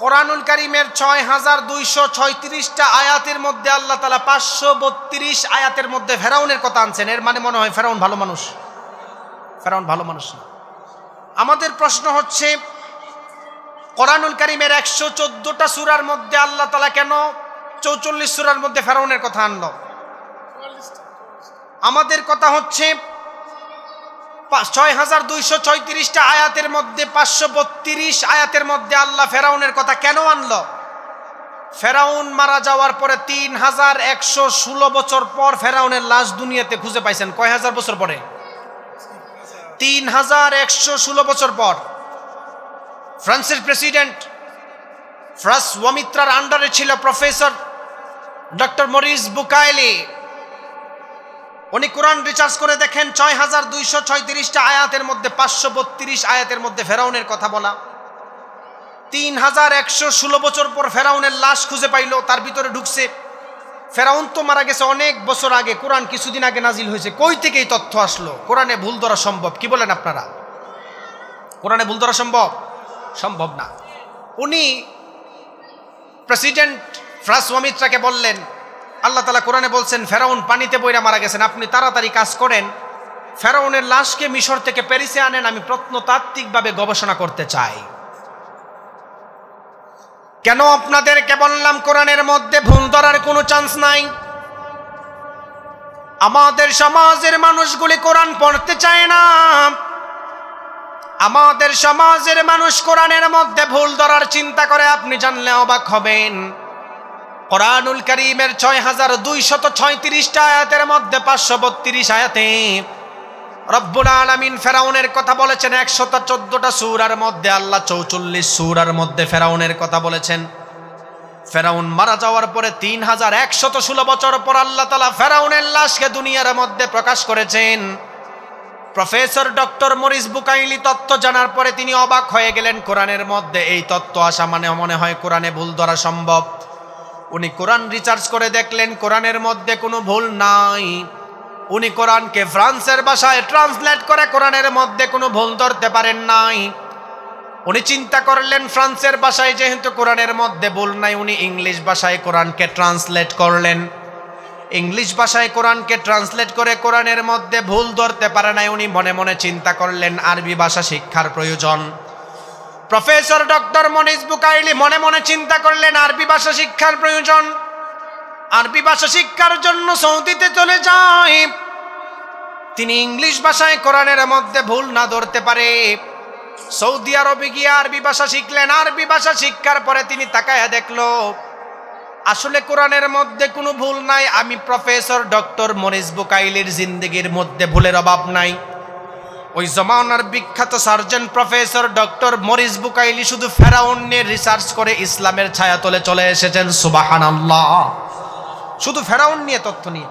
কোরআনুল কারীমের 6236টা আয়াতের মধ্যে আল্লাহ তাআলা 532 আয়াতের মধ্যে ফেরাউনের কথা আনছেন। এর মানে মনে হয় ফেরাউন ভালো মানুষ। ফেরাউন ভালো মানুষ না। আমাদের প্রশ্ন হচ্ছে কোরআনুল কারীমের 114টা সূরার মধ্যে আল্লাহ তাআলা কেন 44 সূরার মধ্যে ফেরাউনের কথা আনলো? আমাদের কথা হচ্ছে 6236টা আয়াতের মধ্যে 532 আয়াতের মধ্যে আল্লাহ ফেরাউনের কথা কেন আনলো? ফেরাউন মারা যাওয়ার পরে 3116 বছর পর ফেরাউনের লাশ দুনিয়াতে খুঁজে পাইছেন। কয় হাজার বছর পরে? 3116 বছর পর। ফ্রান্সের প্রেসিডেন্ট ফ্রান্স ওয়ামিত্রার আন্ডারে ছিল প্রফেসর ডক্টর মরিস বুকাইলি। উনি কোরআন রিসার্চ করে দেখেন 6236টা আয়াতের মধ্যে 532 আয়াতের মধ্যে ফেরাউনের কথা বলা। 3116 বছর পর ফেরাউনের লাশ খুঁজে পাইল, তার ভিতরে ঢুকছে। ফেরাউন তো মারা গেছে অনেক বছর আগে, কোরআন কিছুদিন আগে নাজিল হয়েছে। কই থেকে এই তথ্য আসলো? কোরআনে ভুল ধরা সম্ভব? কি বলেন আপনারা? কোরআনে ভুল ধরা সম্ভব? সম্ভব না। উনি প্রেসিডেন্ট ফ্রান্স ওয়ামিত্রাকে বললেন, আল্লাহ তাআলা কোরআনে বলছেন ফেরাউন পানিতে বইরা মারা গেছেন, আপনি তাড়াতাড়ি কাজ করেন, ফেরাউনের লাশকে মিশর থেকে প্যারিসে আনেন, আমি প্রত্নতাত্ত্বিকভাবে গবেষণা করতে চাই। কেন আপনাদেরকে বললাম কোরআনের মধ্যে ভুল ধরার কোনো চান্স নাই? আমাদের সমাজের মানুষগুলি কোরআন পড়তে চায় না। আমাদের সমাজের মানুষ কোরআনের মধ্যে ভুল ধরার চিন্তা করে, আপনি জানলে অবাক হবেন। কোরআনুল কারীমের 6236টা আয়াতের মধ্যে 532 আয়াতে রব্বুল আলামিন ফেরাউনের কথা বলেছেন। 114টা সূরার মধ্যে আল্লাহ 44 সূরার মধ্যে ফেরাউনের কথা বলেছেন। ফেরাউন মারা যাওয়ার পরে 3116 বছর পর আল্লাহ তাআলা ফেরাউনের লাশকে দুনিয়ার মধ্যে প্রকাশ করেছেন। প্রফেসর ডক্টর মরিস বুকাইলি তথ্য জানার পরে তিনি অবাক হয়ে গেলেন, কোরআনের মধ্যে এই তথ্য আসা মানে মনে হয় কোরআনে ভুল ধরা সম্ভব। উনি কোরআন রিসার্চ করে দেখলেন কোরআনের মধ্যে কোনো ভুল নাই। উনি কোরআনকে ফ্রান্সের ভাষায় ট্রান্সলেট করে কোরআনের মধ্যে কোনো ভুল ধরতে পারেন নাই। উনি চিন্তা করলেন ফ্রান্সের ভাষায় যেহেতু কোরআনের মধ্যে ভুল নাই, উনি ইংলিশ ভাষায় কোরআনকে ট্রান্সলেট করলেন। ইংলিশ ভাষায় কোরআনকে ট্রান্সলেট করে কোরআনের মধ্যে ভুল ধরতে পারে নাই। উনি মনে মনে চিন্তা করলেন আরবি ভাষা শিক্ষার প্রয়োজন। প্রফেসর ডক্টর মরিস বুকাইলি মনে মনে চিন্তা করলেন আরবি ভাষা শিক্ষার প্রয়োজন। আরবি ভাষা শিক্ষার জন্য সৌদিতে চলে যায়। তিনি ইংলিশ ভাষায় কোরআনের মধ্যে ভুল না ধরতে পারে সৌদি আরবে গিয়ে আরবি ভাষা শিখলেন। আরবি ভাষা শিক্ষার পরে তিনি তাকায়া দেখলো আসলে কোরআনের মধ্যে কোনো ভুল নাই। আমি প্রফেসর ডক্টর মরিস বুকাইলির জিন্দেগির মধ্যে ভুলের অভাব নাই। ওই জমানার বিখ্যাত surgeon professor doctor Morris Bucaille শুধু ফেরাউন নিয়ে রিসার্চ করে ইসলামের ছায়াতলে চলে এসেছেন। সুবহানাল্লাহ। শুধু ফেরাউন নিয়ে তথ্য নিয়ে।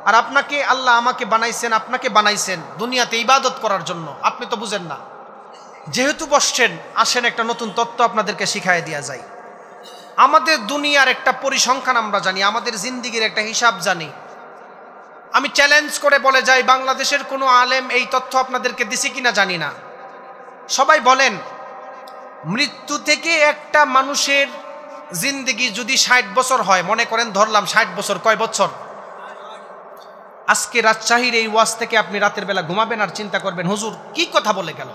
আর আপনাকে আল্লাহ আমাকে বানাইছেন, আপনাকে বানাইছেন দুনিয়াতে ইবাদত করার জন্য। আপনি তো বুঝেন না। যেহেতু বসছেন, আসেন একটা নতুন তত্ত্ব আপনাদেরকে শিখাই দেয়া যায়। আমাদের দুনিয়ার একটা পরিসংখ্যান আমরা জানি, আমাদের জিন্দিগির একটা হিসাব জানি। আমি চ্যালেঞ্জ করে বলে যাই, বাংলাদেশের কোনো আলেম এই তথ্য আপনাদেরকে দিছে কিনা জানি না। সবাই বলেন, মৃত্যু থেকে একটা মানুষের জিন্দিগি যদি 60 বছর হয়, মনে করেন ধরলাম 60 বছর, কয় বছর? আজকে রাজশাহীর এই ওয়াজ থেকে আপনি রাতের বেলা ঘুমাবেন আর চিন্তা করবেন হুজুর কি কথা বলে গেল।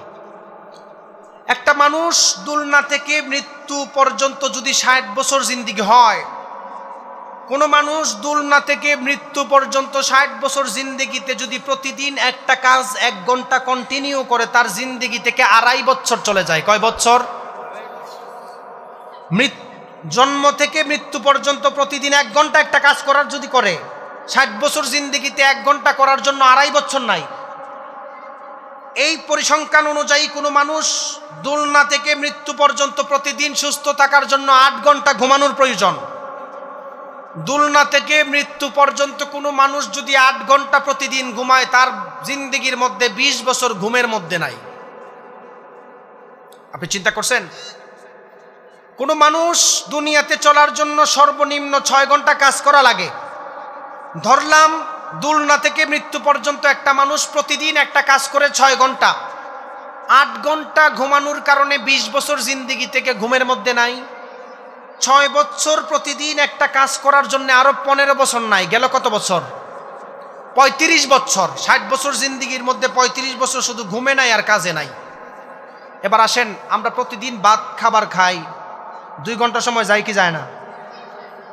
একটা মানুষ দুলনা থেকে মৃত্যু পর্যন্ত যদি 60 বছর জিন্দিগি হয়, কোনো মানুষ দুলনা থেকে মৃত্যু পর্যন্ত 60 বছর জিন্দিগিতে যদি প্রতিদিন একটা কাজ 1 ঘন্টা কন্টিনিউ করে, তার জিন্দিগি থেকে 2.5 বছর চলে যায়। কয় বছর? জন্ম থেকে মৃত্যু পর্যন্ত প্রতিদিন 1 ঘন্টা একটা কাজ করার যদি করে, 60 বছর জিন্দিগিতে 1 ঘন্টা করার জন্য 2.5 বছর নাই। এই পরিসংখ্যান অনুযায়ী কোনো মানুষ দুলনা থেকে মৃত্যু পর্যন্ত প্রতিদিন সুস্থ থাকার জন্য 8 ঘন্টা ঘুমানোর প্রয়োজন। দুলনা থেকে মৃত্যু পর্যন্ত কোনো মানুষ যদি 8 ঘন্টা প্রতিদিন ঘুমায়, তার জিন্দিগির মধ্যে 20 বছর ঘুমের মধ্যে নাই। আপনি চিন্তা করছেন? কোনো মানুষ দুনিয়াতে চলার জন্য সর্বনিম্ন 6 ঘন্টা কাজ করা লাগে। ধরলাম দুলনা থেকে মৃত্যু পর্যন্ত একটা মানুষ প্রতিদিন একটা কাজ করে 6 ঘন্টা, 8 ঘন্টা ঘুমানোর কারণে 20 বছর জিন্দিগি থেকে ঘুমের মধ্যে নাই। 6 বছর প্রতিদিন একটা কাজ করার জন্য আরো 15 বছর নাই, গেল কত বছর? 35 বছর। 60 বছর জিন্দিগির মধ্যে 35 বছর শুধু ঘুমে নাই আর কাজে নাই। এবার আসেন, আমরা প্রতিদিন ভাত খাবার খাই, 2 ঘন্টা সময় যায় কি যায় না?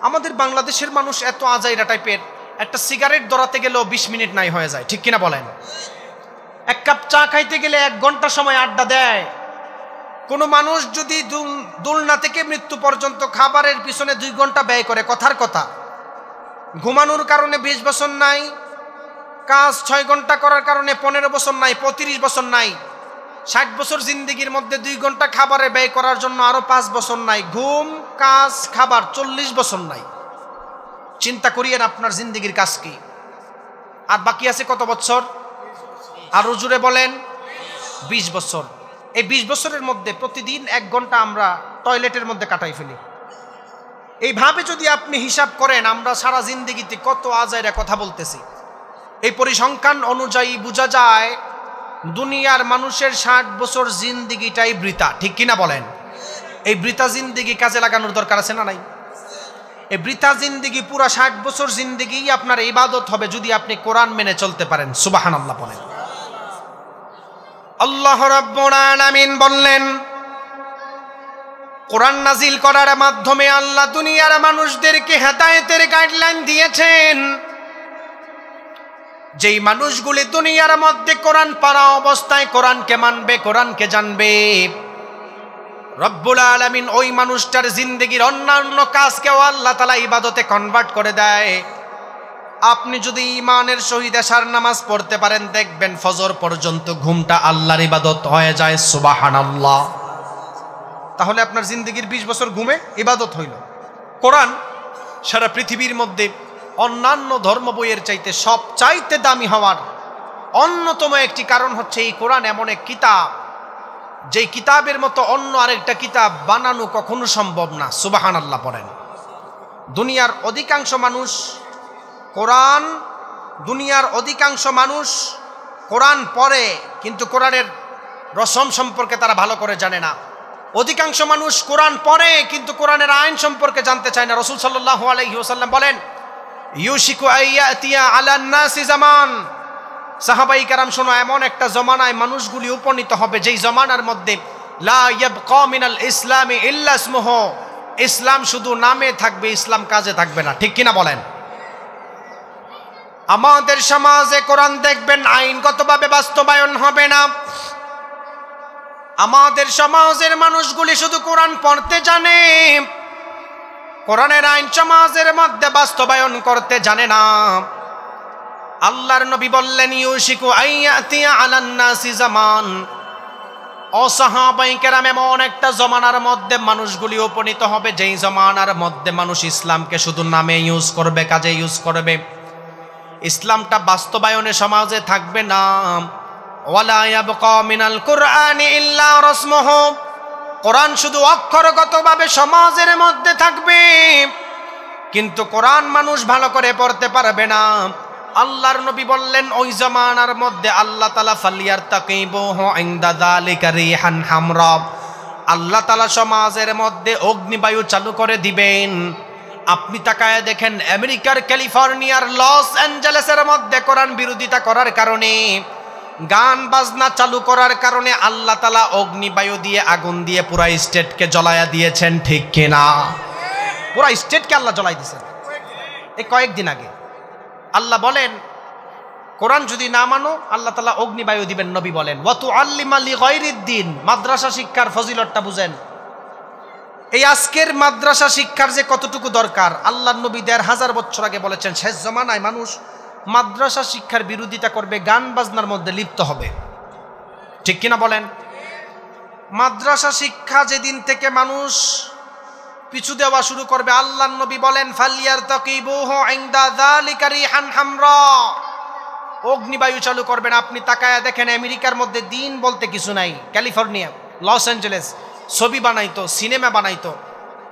আমাদের বাংলাদেশের মানুষ এত আজাইরা টাইপের, একটা সিগারেট ধরাতে গেলেও 20 মিনিট নাই হয়ে যায়, ঠিক কিনা বলেন? এক কাপ চা খাইতে গেলে 1 ঘন্টা সময় আড্ডা দেয়। কোনো মানুষ যদি দুলনা থেকে মৃত্যু পর্যন্ত খাবারের পিছনে 2 ঘন্টা ব্যয় করে, কথার কথা, ঘুমানোর কারণে 20 বছর নাই, কাজ 6 ঘন্টা করার কারণে 15 বছর নাই, 35 বছর নাই, 60 বছর জিন্দেগির মধ্যে 2 ঘন্টা খাবারে ব্যয় করার জন্য আরো 5 বছর নাই, ঘুম কাজ খাবার 40 বছর নাই। চিন্তা করিয়েন আপনার জিন্দেগির কাজ কি, আর বাকি আছে কত বছর? আরো জোরে বলেন, 20 বছর। এই 20 বছরের মধ্যে প্রতিদিন 1 ঘন্টা আমরা টয়লেটের মধ্যে কাটাই ফেলি। এইভাবে যদি আপনি হিসাব করেন আমরা সারা জিন্দেগিতে কত আজাইরা কথা বলতেছি, এই পরিসংখ্যান অনুযায়ী বোঝা যায় দুনিয়ার মানুষের 60 বছর জিন্দেগিটাই বৃথা। ঠিক কিনা বলেন? এই বৃথা জিন্দেগি কাজে লাগানোর দরকার আছে না নাই? এই বৃথা জিন্দেগি, পুরা 60 বছর জিন্দেগি আপনার ইবাদত হবে যদি আপনি কোরআন মেনে চলতে পারেন। সুবহানাল্লাহ বলেন। আল্লাহ রাব্বুল আলামিন বললেন, কোরআন নাজিল করার মাধ্যমে আল্লাহ দুনিয়ার মানুষদেরকে হেদায়েতের গাইডলাইন দিয়েছেন। যেই মানুষগুলি দুনিয়ার মধ্যে কোরআন পড়া অবস্থায় কোরআনকে মানবে, কোরআনকে জানবে, রব্বুল আলামিন ওই মানুষটার জিন্দেগির অন্যান্য কাজকেও আল্লাহ তাআলা ইবাদতে কনভার্ট করে দেয়। আপনি যদি ঈমানের সহিত এশার নামাজ পড়তে পারেন, দেখবেন ফজর পর্যন্ত ঘুমটা আল্লাহর ইবাদত হয়ে যায়। সুবহানাল্লাহ। তাহলে আপনার জিন্দেগির 20 বছর ঘুমে ইবাদত হইল। কোরআন সারা পৃথিবীর মধ্যে অন্যান্য ধর্ম বইয়ের চাইতে সবচাইতে দামি হওয়ার অন্যতম একটি কারণ হচ্ছে এই কোরআন এমন এক কিতাব, যেই কিতাবের মতো অন্য আরেকটা কিতাব বানানো কখনো সম্ভব না। সুবহানাল্লাহ পড়েন। দুনিয়ার অধিকাংশ মানুষ কোরআন পড়ে, কিন্তু কোরআনের রসম সম্পর্কে তারা ভালো করে জানে না। অধিকাংশ মানুষ কোরআন পড়ে কিন্তু কোরআনের আইন সম্পর্কে জানতে চায় না। রাসূল সাল্লাল্লাহু আলাইহি ওয়াসাল্লাম বলেন, ইউশিকু আইয়াতিয়া আলান নাসি জামান, সাহাবাই কেরাম শোনো, এমন একটা জমানায় মানুষগুলি উপনীত হবে যেই জমানার মধ্যে লা ইয়াবকা মিনাল ইসলামি ইল্লা ইসমুহু, ইসলাম শুধু নামে থাকবে, ইসলাম কাজে থাকবে না। ঠিক কিনা বলেন? আমাদের সমাজে কোরআন দেখবেন আইনগতভাবে বাস্তবায়ন হবে না। আমাদের সমাজের মানুষগুলি শুধু কোরআন পড়তে জানে, কোরআনের আইন সমাজের মধ্যে বাস্তবায়ন করতে জানে না। আল্লাহর নবী বললেন, ইউশিকু আইয়াতিয়া আলান নাসি জামান, ও সাহাবায়ে কেরাম, এমন একটা জমানার মধ্যে মানুষগুলি উপনীত হবে যেই জমানার মধ্যে মানুষ ইসলামকে শুধু নামে ইউজ করবে, কাজে ইউজ করবে, ইসলামটা বাস্তবায়নে সমাজে থাকবে না। ওয়ালা ইয়াবকা মিনাল কুরআনি ইল্লা রাসমুহু, কোরআন শুধু অক্ষরগতভাবে সমাজের মধ্যে থাকবে, কিন্তু কোরআন মানুষ ভালো করে পড়তে পারবে না। আল্লাহর নবী বললেন, ওই জামানার মধ্যে আল্লাহ তাআলা ফালিয়ারতাকিবুহু ইনদা যালিকা রিহান হামরা, আল্লাহ তাআলা সমাজের মধ্যে অগ্নিবায়ু চালু করে দিবেন। আপনি তাকায় দেখেন, আমেরিকার ক্যালিফোর্নিয়ার লস অ্যাঞ্জেলেসের মধ্যে কোরআন বিরোধিতা করার কারণে, গান বাজনা চালু করার কারণে আল্লাহ তাআলা অগ্নিবায়ু দিয়ে, আগুন দিয়ে পুরা স্টেটকে জ্বলায়া দিয়েছেন। ঠিক কিনা? পুরা স্টেটকে আল্লাহ জ্বলাই দিয়েছেন এই কয়েকদিন আগে। আল্লাহ বলেন, কোরআন যদি না মানো আল্লাহ তাআলা অগ্নিবায়ু দিবেন। নবী বলেন, ওয়া তুআল্লিমা লিগাইরিদ্দিন, মাদ্রাসা শিক্ষার ফজিলতটা বুঝেন। এই আজকের মাদ্রাসা শিক্ষার যে কতটুকু দরকার, আল্লাহর নবী ১৫০০ বছর আগে বলেছেন, শেষ জমানায় মানুষ মাদ্রাসা শিক্ষার বিরোধিতা করবে, গান বাজনার মধ্যে লিপ্ত হবে। ঠিক কিনা বলেন? মাদ্রাসা শিক্ষা যেদিন থেকে মানুষ পিছু দেওয়া শুরু করবে, আল্লাহর নবী বলেন, ফালিয়ারতাকিবুহু ইনদা যালিকা রিহান হামরা, অগ্নিবায়ু চালু করবেন। আপনি তাকায়া দেখেন, আমেরিকার মধ্যে দিন বলতে কিছু নাই। ক্যালিফোর্নিয়া, লস অ্যাঞ্জেলেস ছবি বানাইতো, সিনেমা বানাইতো,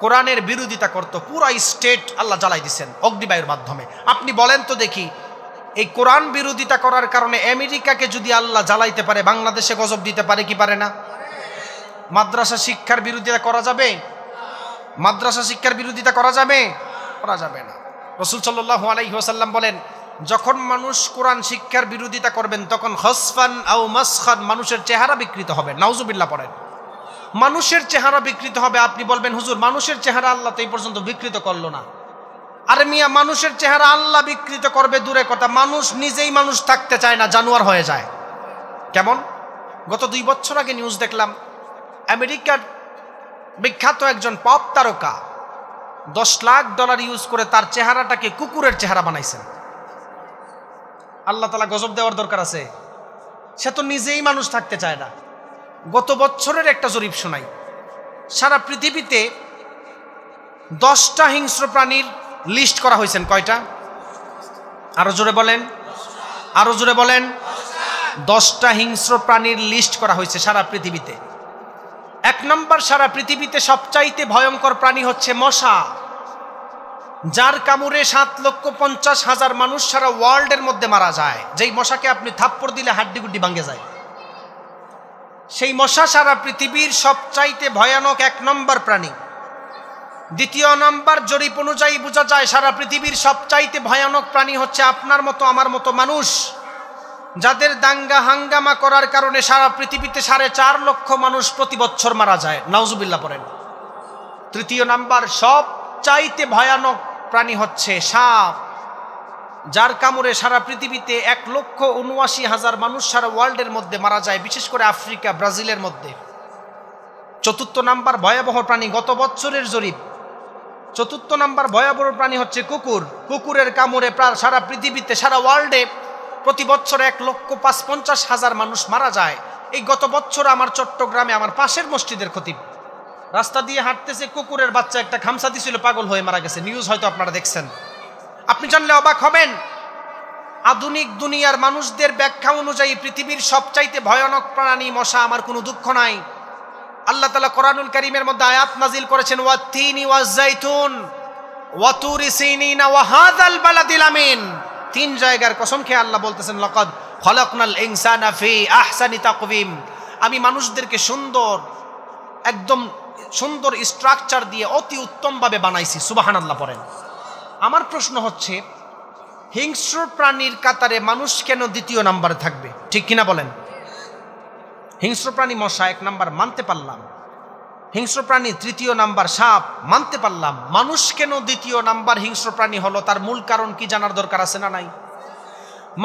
কোরআনের বিরোধিতা করতো, পুরা স্টেট আল্লাহ জ্বালাই দিচ্ছেন অগ্নিবায়ুর মাধ্যমে। আপনি বলেন তো দেখি, এই কোরআন বিরোধিতা করার কারণে আমেরিকাকে যদি আল্লাহ জ্বালাইতে পারে, বাংলাদেশে গজব দিতে পারে কি পারে না? মাদ্রাসা শিক্ষার বিরোধিতা করা যাবে? মাদ্রাসা শিক্ষার বিরোধিতা করা যাবে? করা যাবে না। রাসূল সাল্লাল্লাহু আলাইহি ওয়াসাল্লাম বলেন, যখন মানুষ কোরআন শিক্ষার বিরোধিতা করবেন তখন খসফান আও মাসখান, মানুষের চেহারা বিকৃত হবে। নাউজুবিল্লাহ পড়েন। মানুষের চেহারা বিকৃত হবে। আপনি বলবেন, হুজুর মানুষের চেহারা আল্লাহ তো এই পর্যন্ত বিকৃত করলো না। আরে মিয়া, মানুষের চেহারা আল্লাহ বিকৃত করবে দূরে কথা, মানুষ নিজেই মানুষ থাকতে চায় না, জানোয়ার হয়ে যায়। কেমন? গত 2 বছর আগে নিউজ দেখলাম, আমেরিকার বিখ্যাত একজন পপ তারকা $10 লাখ ইউজ করে তার চেহারাটাকে কুকুরের চেহারা বানাইছেন। আল্লাহ তাআলা গজব দেওয়ার দরকার আছে? সে তো নিজেই মানুষ থাকতে চায় না। গত বছরের একটা জরিপ শোনাই, সারা পৃথিবীতে 10টা হিংস্র প্রাণীর লিস্ট করা হয়েছেন। কয়টা? আরো জোরে বলেন, আরো জোরে বলেন। 10টা হিংস্র প্রাণীর লিস্ট করা হয়েছে সারা পৃথিবীতে। 1 নম্বর, সারা পৃথিবীতে সবচাইতে ভয়ঙ্কর প্রাণী হচ্ছে মশা, যার কামড়ে 7,50,000 মানুষ সারা ওয়ার্ল্ডের মধ্যে মারা যায়। যেই মশাকে আপনি থাপ্পড় দিলে হাড্ডিগুড্ডি ভাঙে যায়, সেই মশা সারা পৃথিবীর সবচাইতে ভয়ানক 1 নম্বর প্রাণী। 2 নম্বর, জরিপ অনুযায়ী বোঝা যায় সারা পৃথিবীর সবচাইতে ভয়ানক প্রাণী হচ্ছে আপনার মতো আমার মতো মানুষ, যাদের দাঙ্গা হাঙ্গামা করার কারণে সারা পৃথিবীতে 4.5 লক্ষ মানুষ প্রতি বছর মারা যায়। নাউজুবিল্লাহ পড়েন। 3 নম্বর, সবচাইতে ভয়ানক প্রাণী হচ্ছে সাপ, যার কামড়ে সারা পৃথিবীতে 1,79,000 মানুষ সারা ওয়ার্ল্ডের মধ্যে মারা যায়, বিশেষ করে আফ্রিকা, ব্রাজিলের মধ্যে। 4 নম্বর ভয়াবহ প্রাণী, গত বছরের জরিপ, 4 নম্বর ভয়াবহ প্রাণী হচ্ছে কুকুর। কুকুরের কামড়ে প্রায় সারা পৃথিবীতে, সারা ওয়ার্ল্ডে প্রতি বছর 1,50,000 মানুষ মারা যায়। এই গত বছর আমার চট্টগ্রামে আমার পাশের মসজিদের খতিব রাস্তা দিয়ে হাঁটতেছে, কুকুরের বাচ্চা একটা খামসা দিছিল, পাগল হয়ে মারা গেছে। নিউজ হয়তো আপনারা দেখছেন। আপনি জানলে অবাক হবেন, আধুনিক দুনিয়ার মানুষদের ব্যাখ্যা অনুযায়ী পৃথিবীর সবচাইতে ভয়ানক প্রাণী মশা। আমার কোনো দুঃখ নাই, আল্লাহ তাআলা কোরআনুল কারীমের মধ্যে আয়াত নাজিল করেছেন, ওয়াত-তিনি ওয়াজ-জাইতুন ওয়া তুরি সিনিনা ওয়া হাযাল বালাদিল আমিন। 3 জায়গার কসম খেয়ে আল্লাহ বলতেছেন, লাকাদ খালাকনাল ইনসানা ফি আহসানি তাকওয়িম। আমি মানুষদেরকে সুন্দর, একদম সুন্দর স্ট্রাকচার দিয়ে অতি উত্তমভাবে বানাইছি। সুবহানাল্লাহ পড়েন। আমার প্রশ্ন হচ্ছে, হিংস্র প্রাণীর কাতারে মানুষ কেন 2 নম্বরে থাকবে? ঠিক কিনা বলেন? হিংস্র প্রাণী মশা 1 নম্বর মানতে পারলাম, হিংস্র প্রাণী 3 নম্বর সাপ মানতে পারলাম, মানুষ কেন 2 নম্বর হিংস্র প্রাণী হলো? তার মূল কারণ কি জানার দরকার আছে না নাই?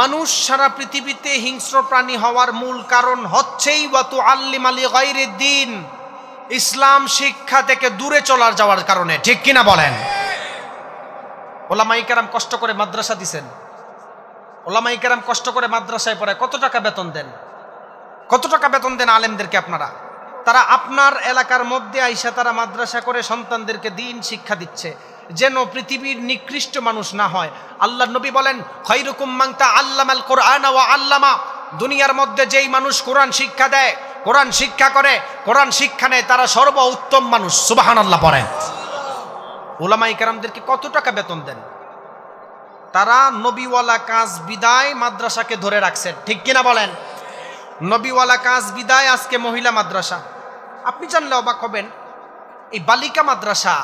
মানুষ সারা পৃথিবীতে হিংস্র প্রাণী হওয়ার মূল কারণ হচ্ছেই ওয়া তুআল্লিম আলি গায়রিদ দ্বীন, ইসলাম শিক্ষা থেকে দূরে চলার যাওয়ার কারণে। ঠিক কিনা বলেন? ওলামায়ে কেরাম কষ্ট করে মাদ্রাসা দিছেন, ওলামায়ে কেরাম কষ্ট করে মাদ্রাসায় পড়ে, কত টাকা বেতন দেন? কত টাকা বেতন দেন আলেমদেরকে আপনারা? তারা আপনার এলাকার মধ্যে আইসা তারা মাদ্রাসা করে সন্তানদেরকে দ্বীন শিক্ষা দিচ্ছে, যেন পৃথিবীর নিকৃষ্ট মানুষ না হয়। আল্লাহর নবী বলেন, খায়রুকুম মান তাআল্লামাল কুরআনা ওয়া আল্লামা। দুনিয়ার মধ্যে যেই মানুষ কোরআন শিক্ষা দেয়, কোরআন শিক্ষা করে, কোরআন শিক্ষা নেয়, তারা সর্বোত্তম মানুষ। সুবহানাল্লাহ পড়েন। উলামায়ে কেরামদেরকে কত টাকা বেতন দেন? তারা নবীওয়ালা কাজ বিদায় মাদ্রাসাকে ধরে রাখছেন। ঠিক কিনা বলেন? নবীওয়ালা কাজ বিদায় আজকে মহিলা মাদ্রাসা। আপনি জানলে অবাক হবেন, এই বালিকা মাদ্রাসা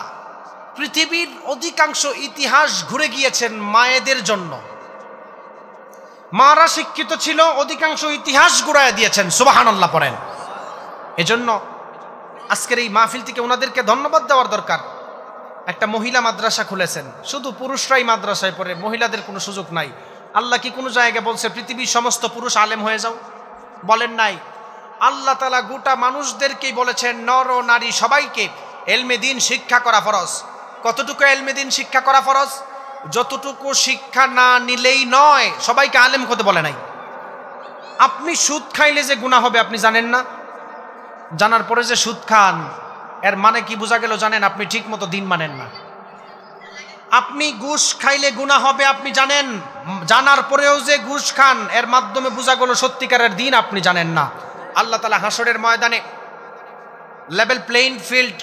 পৃথিবীর অধিকাংশ ইতিহাস ঘুরে গিয়েছেন মায়েদের জন্য। মারা শিক্ষিত ছিল, অধিকাংশ ইতিহাস ঘুরায় দিয়েছেন। সুবহানাল্লাহ পড়েন। এজন্য আজকের এই মাহফিল থেকে ওনাদেরকে ধন্যবাদ দেওয়ার দরকার। একটা মহিলা মাদ্রাসা খুলেছেন, শুধু পুরুষরাই মাদ্রাসায় পড়ে, মহিলাদের কোনো সুযোগ নাই। আল্লাহ কি কোনো জায়গায় বলছে পৃথিবীর সমস্ত পুরুষ আলেম হয়ে যাও? বলেন নাই। আল্লাহ তাআলা গোটা মানুষদেরকেই বলেছেন, নর ও নারী সবাইকে এলমে দ্বীন শিক্ষা করা ফরজ। কতটুকু এলমে দ্বীন শিক্ষা করা ফরজ? যতটুকু শিক্ষা না নিলেই নয়, সবাইকে আলেম হতে বলে নাই। আপনি সুদ খাইলে যে গুনাহ হবে আপনি জানেন না? জানার পরে যে সুদ খান, এর মানে কি বোঝা গেল জানেন? আপনি ঠিক মতো দিন মানেন না। আপনি ঘুষ খাইলে গুনাহ হবে আপনি জানেন, জানার পরেও যে ঘুষ খান, এর মাধ্যমে বোঝা গেল সত্যিকারের দিন আপনি জানেন না। আল্লাহ তাআলা হাসরের ময়দানে লেভেল প্লেইং ফিল্ড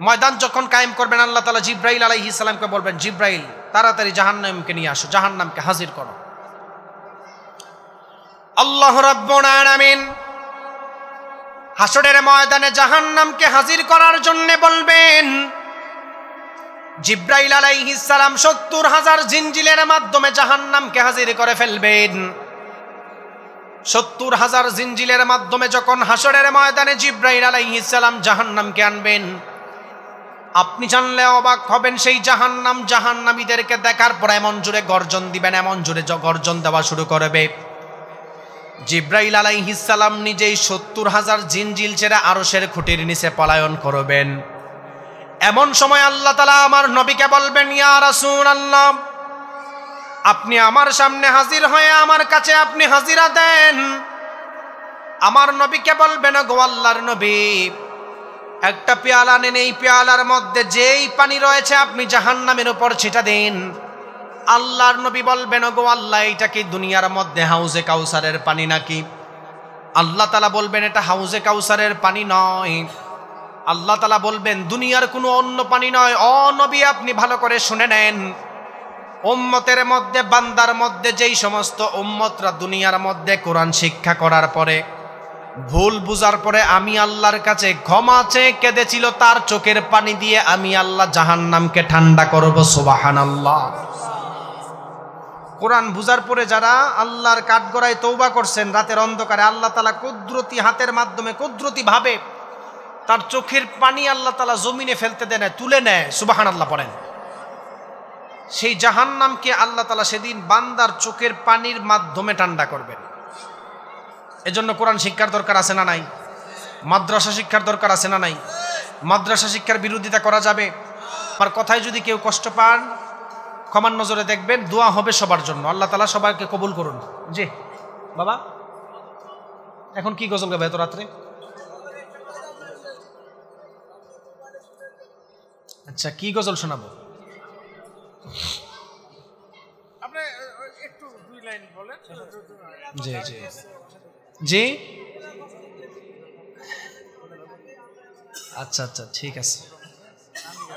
ময়দান যখন কায়েম করবেন, আল্লাহ তাআলা জিব্রাইল আলাইহিস সালামকে বলবেন, জিব্রাইল তাড়াতাড়ি জাহান্নামকে নিয়ে আসো, জাহান্নামকে হাজির করো। আল্লাহ রাব্বুল আলামিন হাসরের ময়দানে জাহান্নামকে হাজির করার জন্য বলবেন, জিব্রাইল আলাইহিস সালাম 70,000 জিনজিলের মাধ্যমে জাহান্নামকে হাজির করে ফেলবেন। 70,000 জিনজিলের মাধ্যমে যখন হাসরের ময়দানে জিব্রাইল আলাইহিস সালাম জাহান্নামকে আনবেন, আপনি জানলে অবাক হবেন। সেই জাহান্নাম জাহান্নামীদেরকে দেখার পর এমন জোরে গর্জন দিবেন, এমন জোরে গর্জন দেওয়া শুরু করবে, জিব্রাইল আলাইহিস সালাম নিজেই ৭০,০০০ জিনজিল ছেড়ে আরশের খুঁটির নিচে পলায়ন করবেন। এমন সময় আল্লাহ তাআলা আমার নবীকে বলবেন, ইয়া রাসূলুল্লাহ, আপনি আমার সামনে হাজির হয়ে আমার কাছে আপনি হাজিরা দেন। আমার নবীকে বলবেন, গো আল্লাহর নবী, একটা পেয়ালা নেন, এই পেয়ালার মধ্যে যেই পানি রয়েছে আপনি জাহান্নামের উপর ছিটা দিন। আল্লাহর নবী বলবেন, গো আল্লাহ, এটা কি দুনিয়ার মধ্যে হাউজে কাউসারের পানি নাকি? আল্লাহ তাআলা বলবেন, এটা হাউজে কাউসারের পানি নয়। আল্লাহ তাআলা বলবেন, দুনিয়ার কোনো অন্য পানি নয়। ও নবী, আপনি ভালো করে শুনে নেন, উম্মতের মধ্যে, বান্দার মধ্যে যেই সমস্ত উম্মতরা দুনিয়ার মধ্যে কোরআন শিক্ষা করার পরে, ভুল বুঝার পরে আমি আল্লাহর কাছে ক্ষমা চেয়ে কেঁদেছিল, তার চোখের পানি দিয়ে আমি আল্লাহ জাহান্নামকে ঠান্ডা করব। সুবহানাল্লাহ। কোরআন বুঝার পরে যারা আল্লাহর কাঠগড়ায় তওবা করছেন রাতের অন্ধকারে, আল্লাহ তাআলা কুদরতি হাতের মাধ্যমে কুদরতি ভাবে তার চোখের পানি আল্লাহ তাআলা জমিনে ফেলতে দেন, তুলে নেয়। সুবহানাল্লাহ পড়েন। সেই জাহান্নামকে আল্লাহ তাআলা সেদিন বান্দার চোখের পানির মাধ্যমে ঠান্ডা করবেন। এজন্য কোরআন শিক্ষার দরকার আছে না নাই? মাদ্রাসা শিক্ষার দরকার আছে না নাই? মাদ্রাসা শিক্ষার বিরোধিতা করা যাবে? আমার কথায় যদি কেউ কষ্ট পান, ক্ষমার নজরে দেখবেন, দোয়া হবে সবার জন্য। আল্লাহ তাআলা সবাইকে কবুল করুন। জি বাবা, এখন কি গজল গাবে এত রাত্রে? আচ্ছা, কি গজল শোনাবো? আপনি একটু দুই লাইন বলেন। জি জি জি, আচ্ছা আচ্ছা, ঠিক আছে।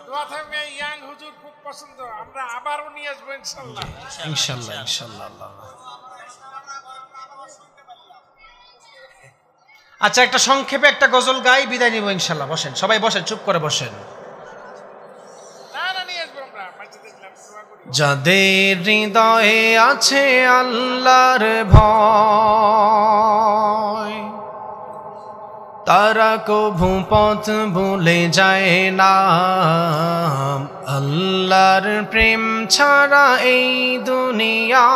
দোয়া থাকবে, ইয়াং হুজুর খুব পছন্দ, আমরা আবারও নিয়ে আসবো ইনশাআল্লাহ। ইনশাআল্লাহ ইনশাআল্লাহ। আল্লাহ। আচ্ছা, একটা সংক্ষেপে একটা গজল গাই, বিদায় নিব ইনশাআল্লাহ। বসেন সবাই, বসেন, চুপ করে বসেন। যাদের হৃদয়ে আছে আল্লাহর ভয়, তারা কভু পথ ভুলে যায় না। আল্লাহর প্রেম ছাড়া এই দুনিয়ায়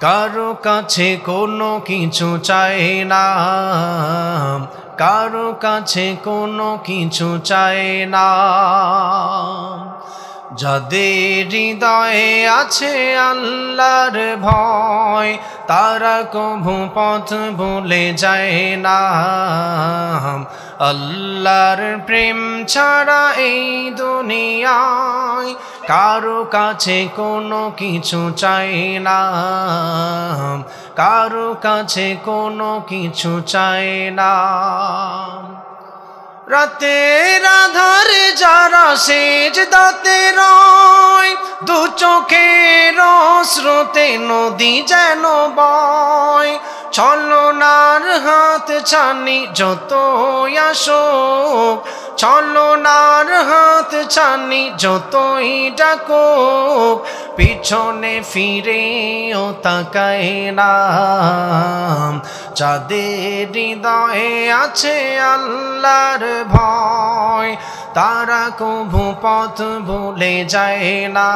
কারো কাছে কোনো কিছু চায় না, কারো কাছে কোনো কিছু চায় না। যাদের হৃদয়ে আছে আল্লাহর ভয়, তারা কভু পথ ভুলে যায় না। আল্লাহর প্রেম ছাড়া এই দুনিয়ায় কারো কাছে কোনো কিছু চায় না, কারো কাছে কোনো কিছু চায় না। রাতের আধারে যারা সেজদাতে রয়, দু চোখের স্রোতে নদী যেন বয়। ছলনার হাত ছানি যতই আসুক, ছলনার হাত ছানি যতই ডাকুক, পিছনে ফিরেও তাকায় না। যাদের হৃদয়ে আছে আল্লাহর ভয়, তারা কভু পথ ভুলে যায় না।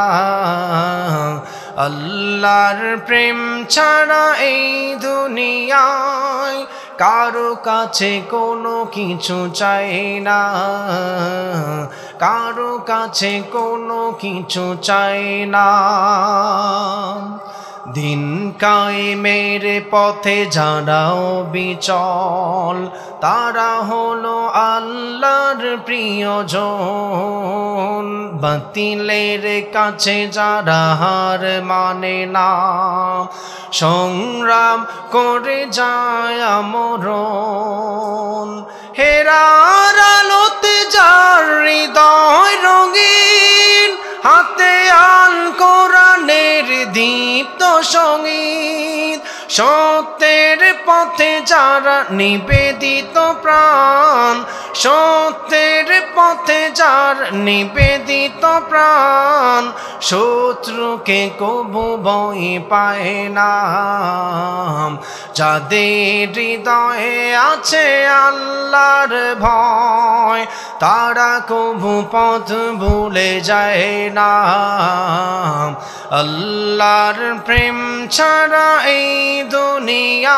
আল্লাহর প্রেম ছাড়া এই দুনিয়ায় কারো কাছে কোনো কিছু চায় না, কারো কাছে কোনো কিছু চায় না। দিন কায়েমের পথে যারাও বিচল, তারা হলো আল্লাহর প্রিয়জন। বাতিলের কাছে যারা হার মানে না, সংগ্রাম করে যায় আমরণ। হেরার আলোতে যার হৃদয় রঙিন, হাতে আল কোরআনের দীপ্ত সঙ্গীত, সত্যের পথে যারা নিবেদিত প্রাণ, সত্যের পথে যার নিবেদিত প্রাণ, শত্রুকে কবু ভয় পায় না। যাদের হৃদয়ে আছে আল্লাহর ভয়, তারা কবু পথ ভুলে যায় না। আল্লাহর প্রেম ছাড়া এই দুনিয়ায়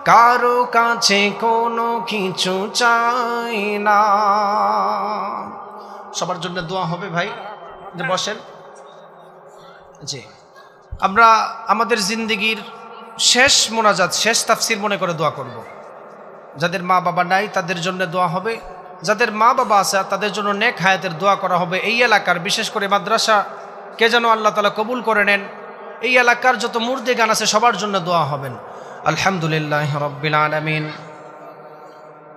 কারো কাছে কোনো কিছু চাই না। সবার জন্য দোয়া হবে ভাই, যে বসেন। জি, আমরা আমাদের জিন্দেগির শেষ মোনাজাত, শেষ তাফসির মনে করে দোয়া করব। যাদের মা বাবা নাই তাদের জন্য দোয়া হবে, যাদের মা বাবা আছে তাদের জন্য নেক হায়াতের দোয়া করা হবে। এই এলাকার বিশেষ করে মাদ্রাসা কে যেন আল্লাহ তাআলা কবুল করে নেন। এই এলাকার যত মুর্দে গান আছে সবার জন্য দোয়া হবেন। আলহামদুলিল্লাহ রাব্বিল আলামিন,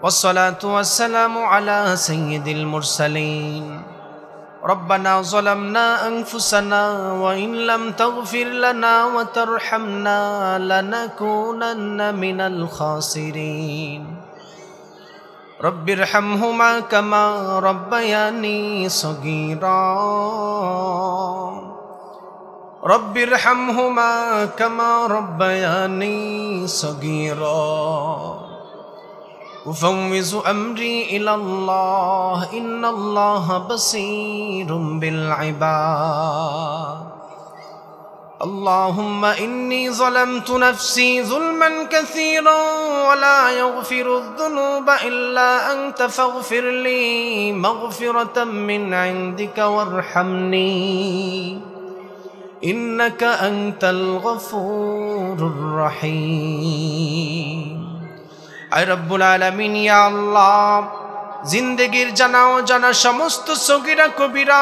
ওয়াসসালাতু ওয়াসসালামু আলা সাইয়্যিদিল মুরসালিন। ربنا ظلمنا أنفسنا وإن لم تغفر لنا وترحمنا لنكونن من الخاسرين رب ارحمهما كما ربياني صغيرا رب ارحمهما كما ربياني صغيرا أفوض أمري إلى الله إن الله بصير بالعباد اللهم إني ظلمت نفسي ظلما كثيرا ولا يغفر الذنوب إلا أنت فاغفر لي مغفرة من عندك وارحمني إنك أنت الغفور الرحيم আয় রব্বুল আলামিন, ইয়া আল্লাহ, জিন্দেগির জানা ও জানা সমস্ত সগীরা কবিরা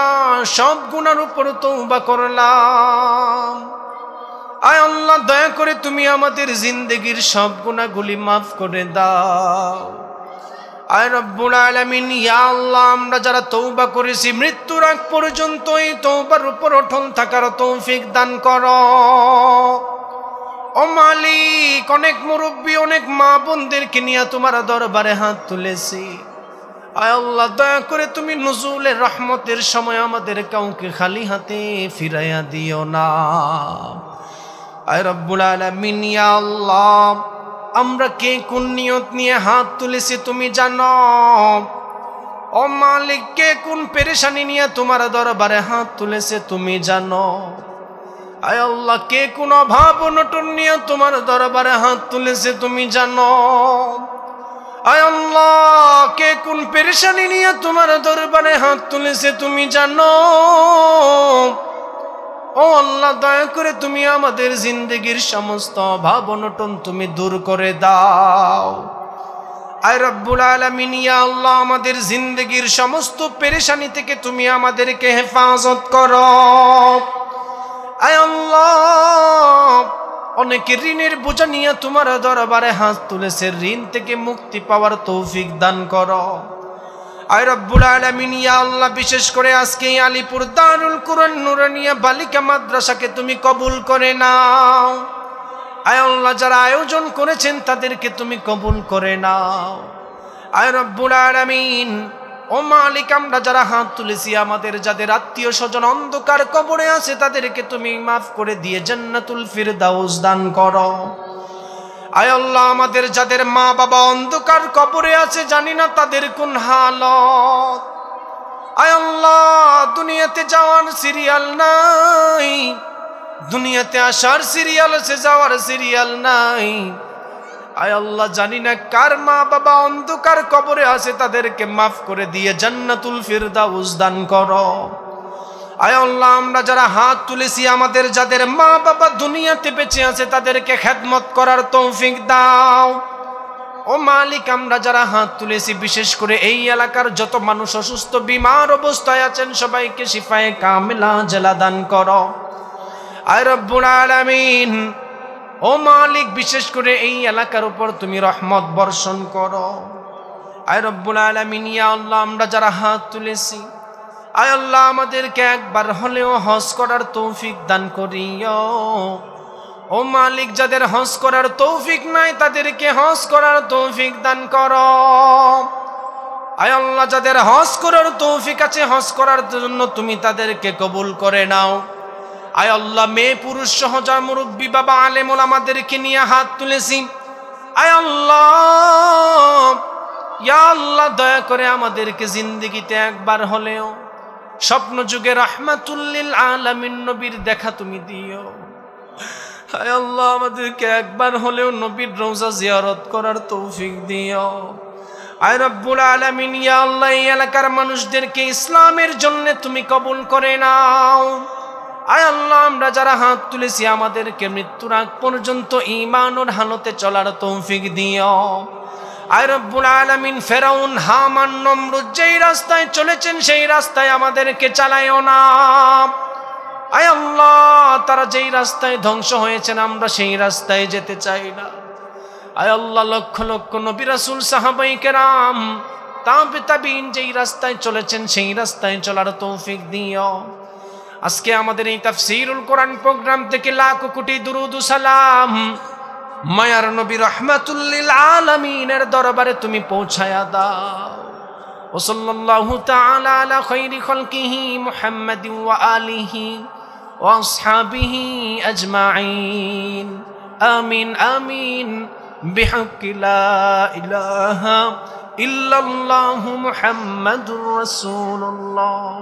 সব গুনার উপর তওবা করলাম। আয় আল্লাহ, দয়া করে তুমি আমাদের জিন্দেগির সব গুনাহগুলি মাফ করে দাও। আয় রব্বুল আলামিন, ইয়া আল্লাহ, আমরা যারা তওবা করেছি মৃত্যুর আগ পর্যন্ত এই তওবার উপর অটল থাকার তৌফিক দান করো। ও মালিক, অনেক মুরব্বী অনেক মা বোনদেরকে নিয়ে তোমার দরবারে হাত তুলেছি। আয় আল্লাহ, দয়া করে তুমি নুজুলের রহমতের সময় আমাদের কাউকে খালি হাতে ফিরাইয়া দিও না। আয় রব্বুল আলামিন, ইয়া আল্লাহ, আমরা কে কোন নিয়ত নিয়ে হাত তুলেছি তুমি জানো। ও মালিক, কে কোন পেরেশানি নিয়ে তোমার দরবারে হাত তুলেছে তুমি জানো। আয় আল্লাহ, কে কোন অভাব অনটন নিয়ে তোমার দরবারে হাত তুলেছে তুমি জানো। আয় আল্লাহ, কে কোন পেরেশানি নিয়ে তোমার দরবারে হাত তুলেছে তুমি জানো। ও আল্লাহ, দয়া করে তুমি আমাদের জিন্দেগির সমস্ত অভাব অনটন তুমি দূর করে দাও। আয় রব্বুল আলামিন, ইয়া আল্লাহ, আমাদের জিন্দেগির সমস্ত পেরেশানি থেকে তুমি আমাদেরকে হেফাজত করো। আয় আল্লাহ, অনেকে ঋণের বোঝা নিয়ে তোমার দরবারে হাত তুলেছে, ঋণ থেকে মুক্তি পাওয়ার তৌফিক দান করো। আয় রব্বুল আলামিন, ইয়া আল্লাহ, বিশেষ করে আজকে আলিপুর দারুল কুরআন নুরানিয়া বালিকা মাদ্রাসাকে তুমি কবুল করে নাও। আয় আল্লাহ, যারা আয়োজন করেছেন তাদেরকে তুমি কবুল করে নাও। আয় রব্বুল আলামিন, ও মালিক, আমরা যারা হাত তুলেছি আমাদের যাদের আত্মীয় স্বজন অন্ধকার কবরে আছে তাদেরকে তুমি মাফ করে দিয়ে জান্নাতুল ফিরদাউস দান করো। আয় আল্লাহ, আমাদের যাদের মা বাবা অন্ধকার কবরে আছে জানি না তাদের কোন হালত। আয় আল্লাহ, দুনিয়াতে যাওয়ার সিরিয়াল নাই, দুনিয়াতে আসার সিরিয়াল আছে, যাওয়ার সিরিয়াল নাই। আয় আল্লাহ, জানি না কার মা বাবা অন্ধকার কবরে আছে তাদেরকে মাফ করে দিয়ে জান্নাতুল ফিরদাউস দান করো। আয় আল্লাহ, আমরা যারা হাত তুলেছি আমাদের যাদের মা বাবা দুনিয়াতে বেঁচে আছে তাদেরকে খেদমত করার তৌফিক দাও। ও মালিক, আমরা যারা হাত তুলেছি বিশেষ করে এই এলাকার যত মানুষ অসুস্থ বিমার অবস্থায় আছেন সবাইকে শিফায়ে কামিলা আজলা দান করো। আয় রব্বুল আলামিন, ও মালিক, বিশেষ করে এই এলাকার উপর তুমি রহমত বর্ষণ করো। আয় রব্বুল আলামিন, ইয়া আল্লাহ, আমরা যারা হাত তুলেছি আয় আল্লাহ আমাদেরকে একবার হলেও হজ করার তৌফিক দান করিও। ও মালিক, যাদের হজ করার তৌফিক নাই তাদেরকে হজ করার তৌফিক দান করো। আয় আল্লাহ, যাদের হজ করার তৌফিক আছে হজ করার জন্য তুমি তাদেরকে কবুল করে নাও। আয় আল্লাহ, মেয়ে পুরুষ সহ যারা মুরব্বী বাবা আলেম ওলামাদেরকে নিয়ে হাত তুলেছি, আয় আল্লাহ, ইয়া আল্লাহ, দয়া করে আমাদেরকে জিন্দেগিতে একবার হলেও স্বপ্ন যুগে রাহমাতুল লিল আলামিন নবীর দেখা তুমি দিও। আয় আল্লাহ, আমাদেরকে একবার হলেও নবীর রওজা জিয়ারত করার তৌফিক দিও। আয় রব্বুল আলামিন, ইয়া আল্লাহ, এই এলাকার মানুষদেরকে ইসলামের জন্য তুমি কবুল করে নাও। আয় আল্লাহ, আমরা যারা হাত তুলেছি আমাদেরকে মৃত্যুর আগ পর্যন্ত ঈমানের হালতে চলার তৌফিক দিও। আয় রব্বুল আলামিন, ফেরাউন, হামান, নমরুদ যেই রাস্তায় চলেছেন সেই রাস্তায় আমাদেরকে চালাইও না। আয় আল্লাহ, তারা যেই রাস্তায় ধ্বংস হয়েছেন আমরা সেই রাস্তায় যেতে চাই না। আয় আল্লাহ, লক্ষ লক্ষ নবী রাসূল সাহাবায়ে কেরাম তাবে তাবিঈন যেই রাস্তায় চলেছেন সেই রাস্তায় চলার তৌফিক দিও। আজকে আমাদের এই তাফসীরুল কোরআন প্রোগ্রাম থেকে লাখো কোটি দুরুদ ও সালাম মায়ার নবী রাহমাতুল লিল আলামিনের দরবারে তুমি পৌঁছায়া দাও। ও সাল্লাল্লাহু তাআলা আলা খায়রি খালকিহি মুহাম্মাদিন ওয়া আলিহি ওয়া আসহাবিহি আজমাইন। আমিন আমিন বিহাক্কি লা ইলাহা ইল্লাল্লাহু মুহাম্মাদুর রাসূলুল্লাহ।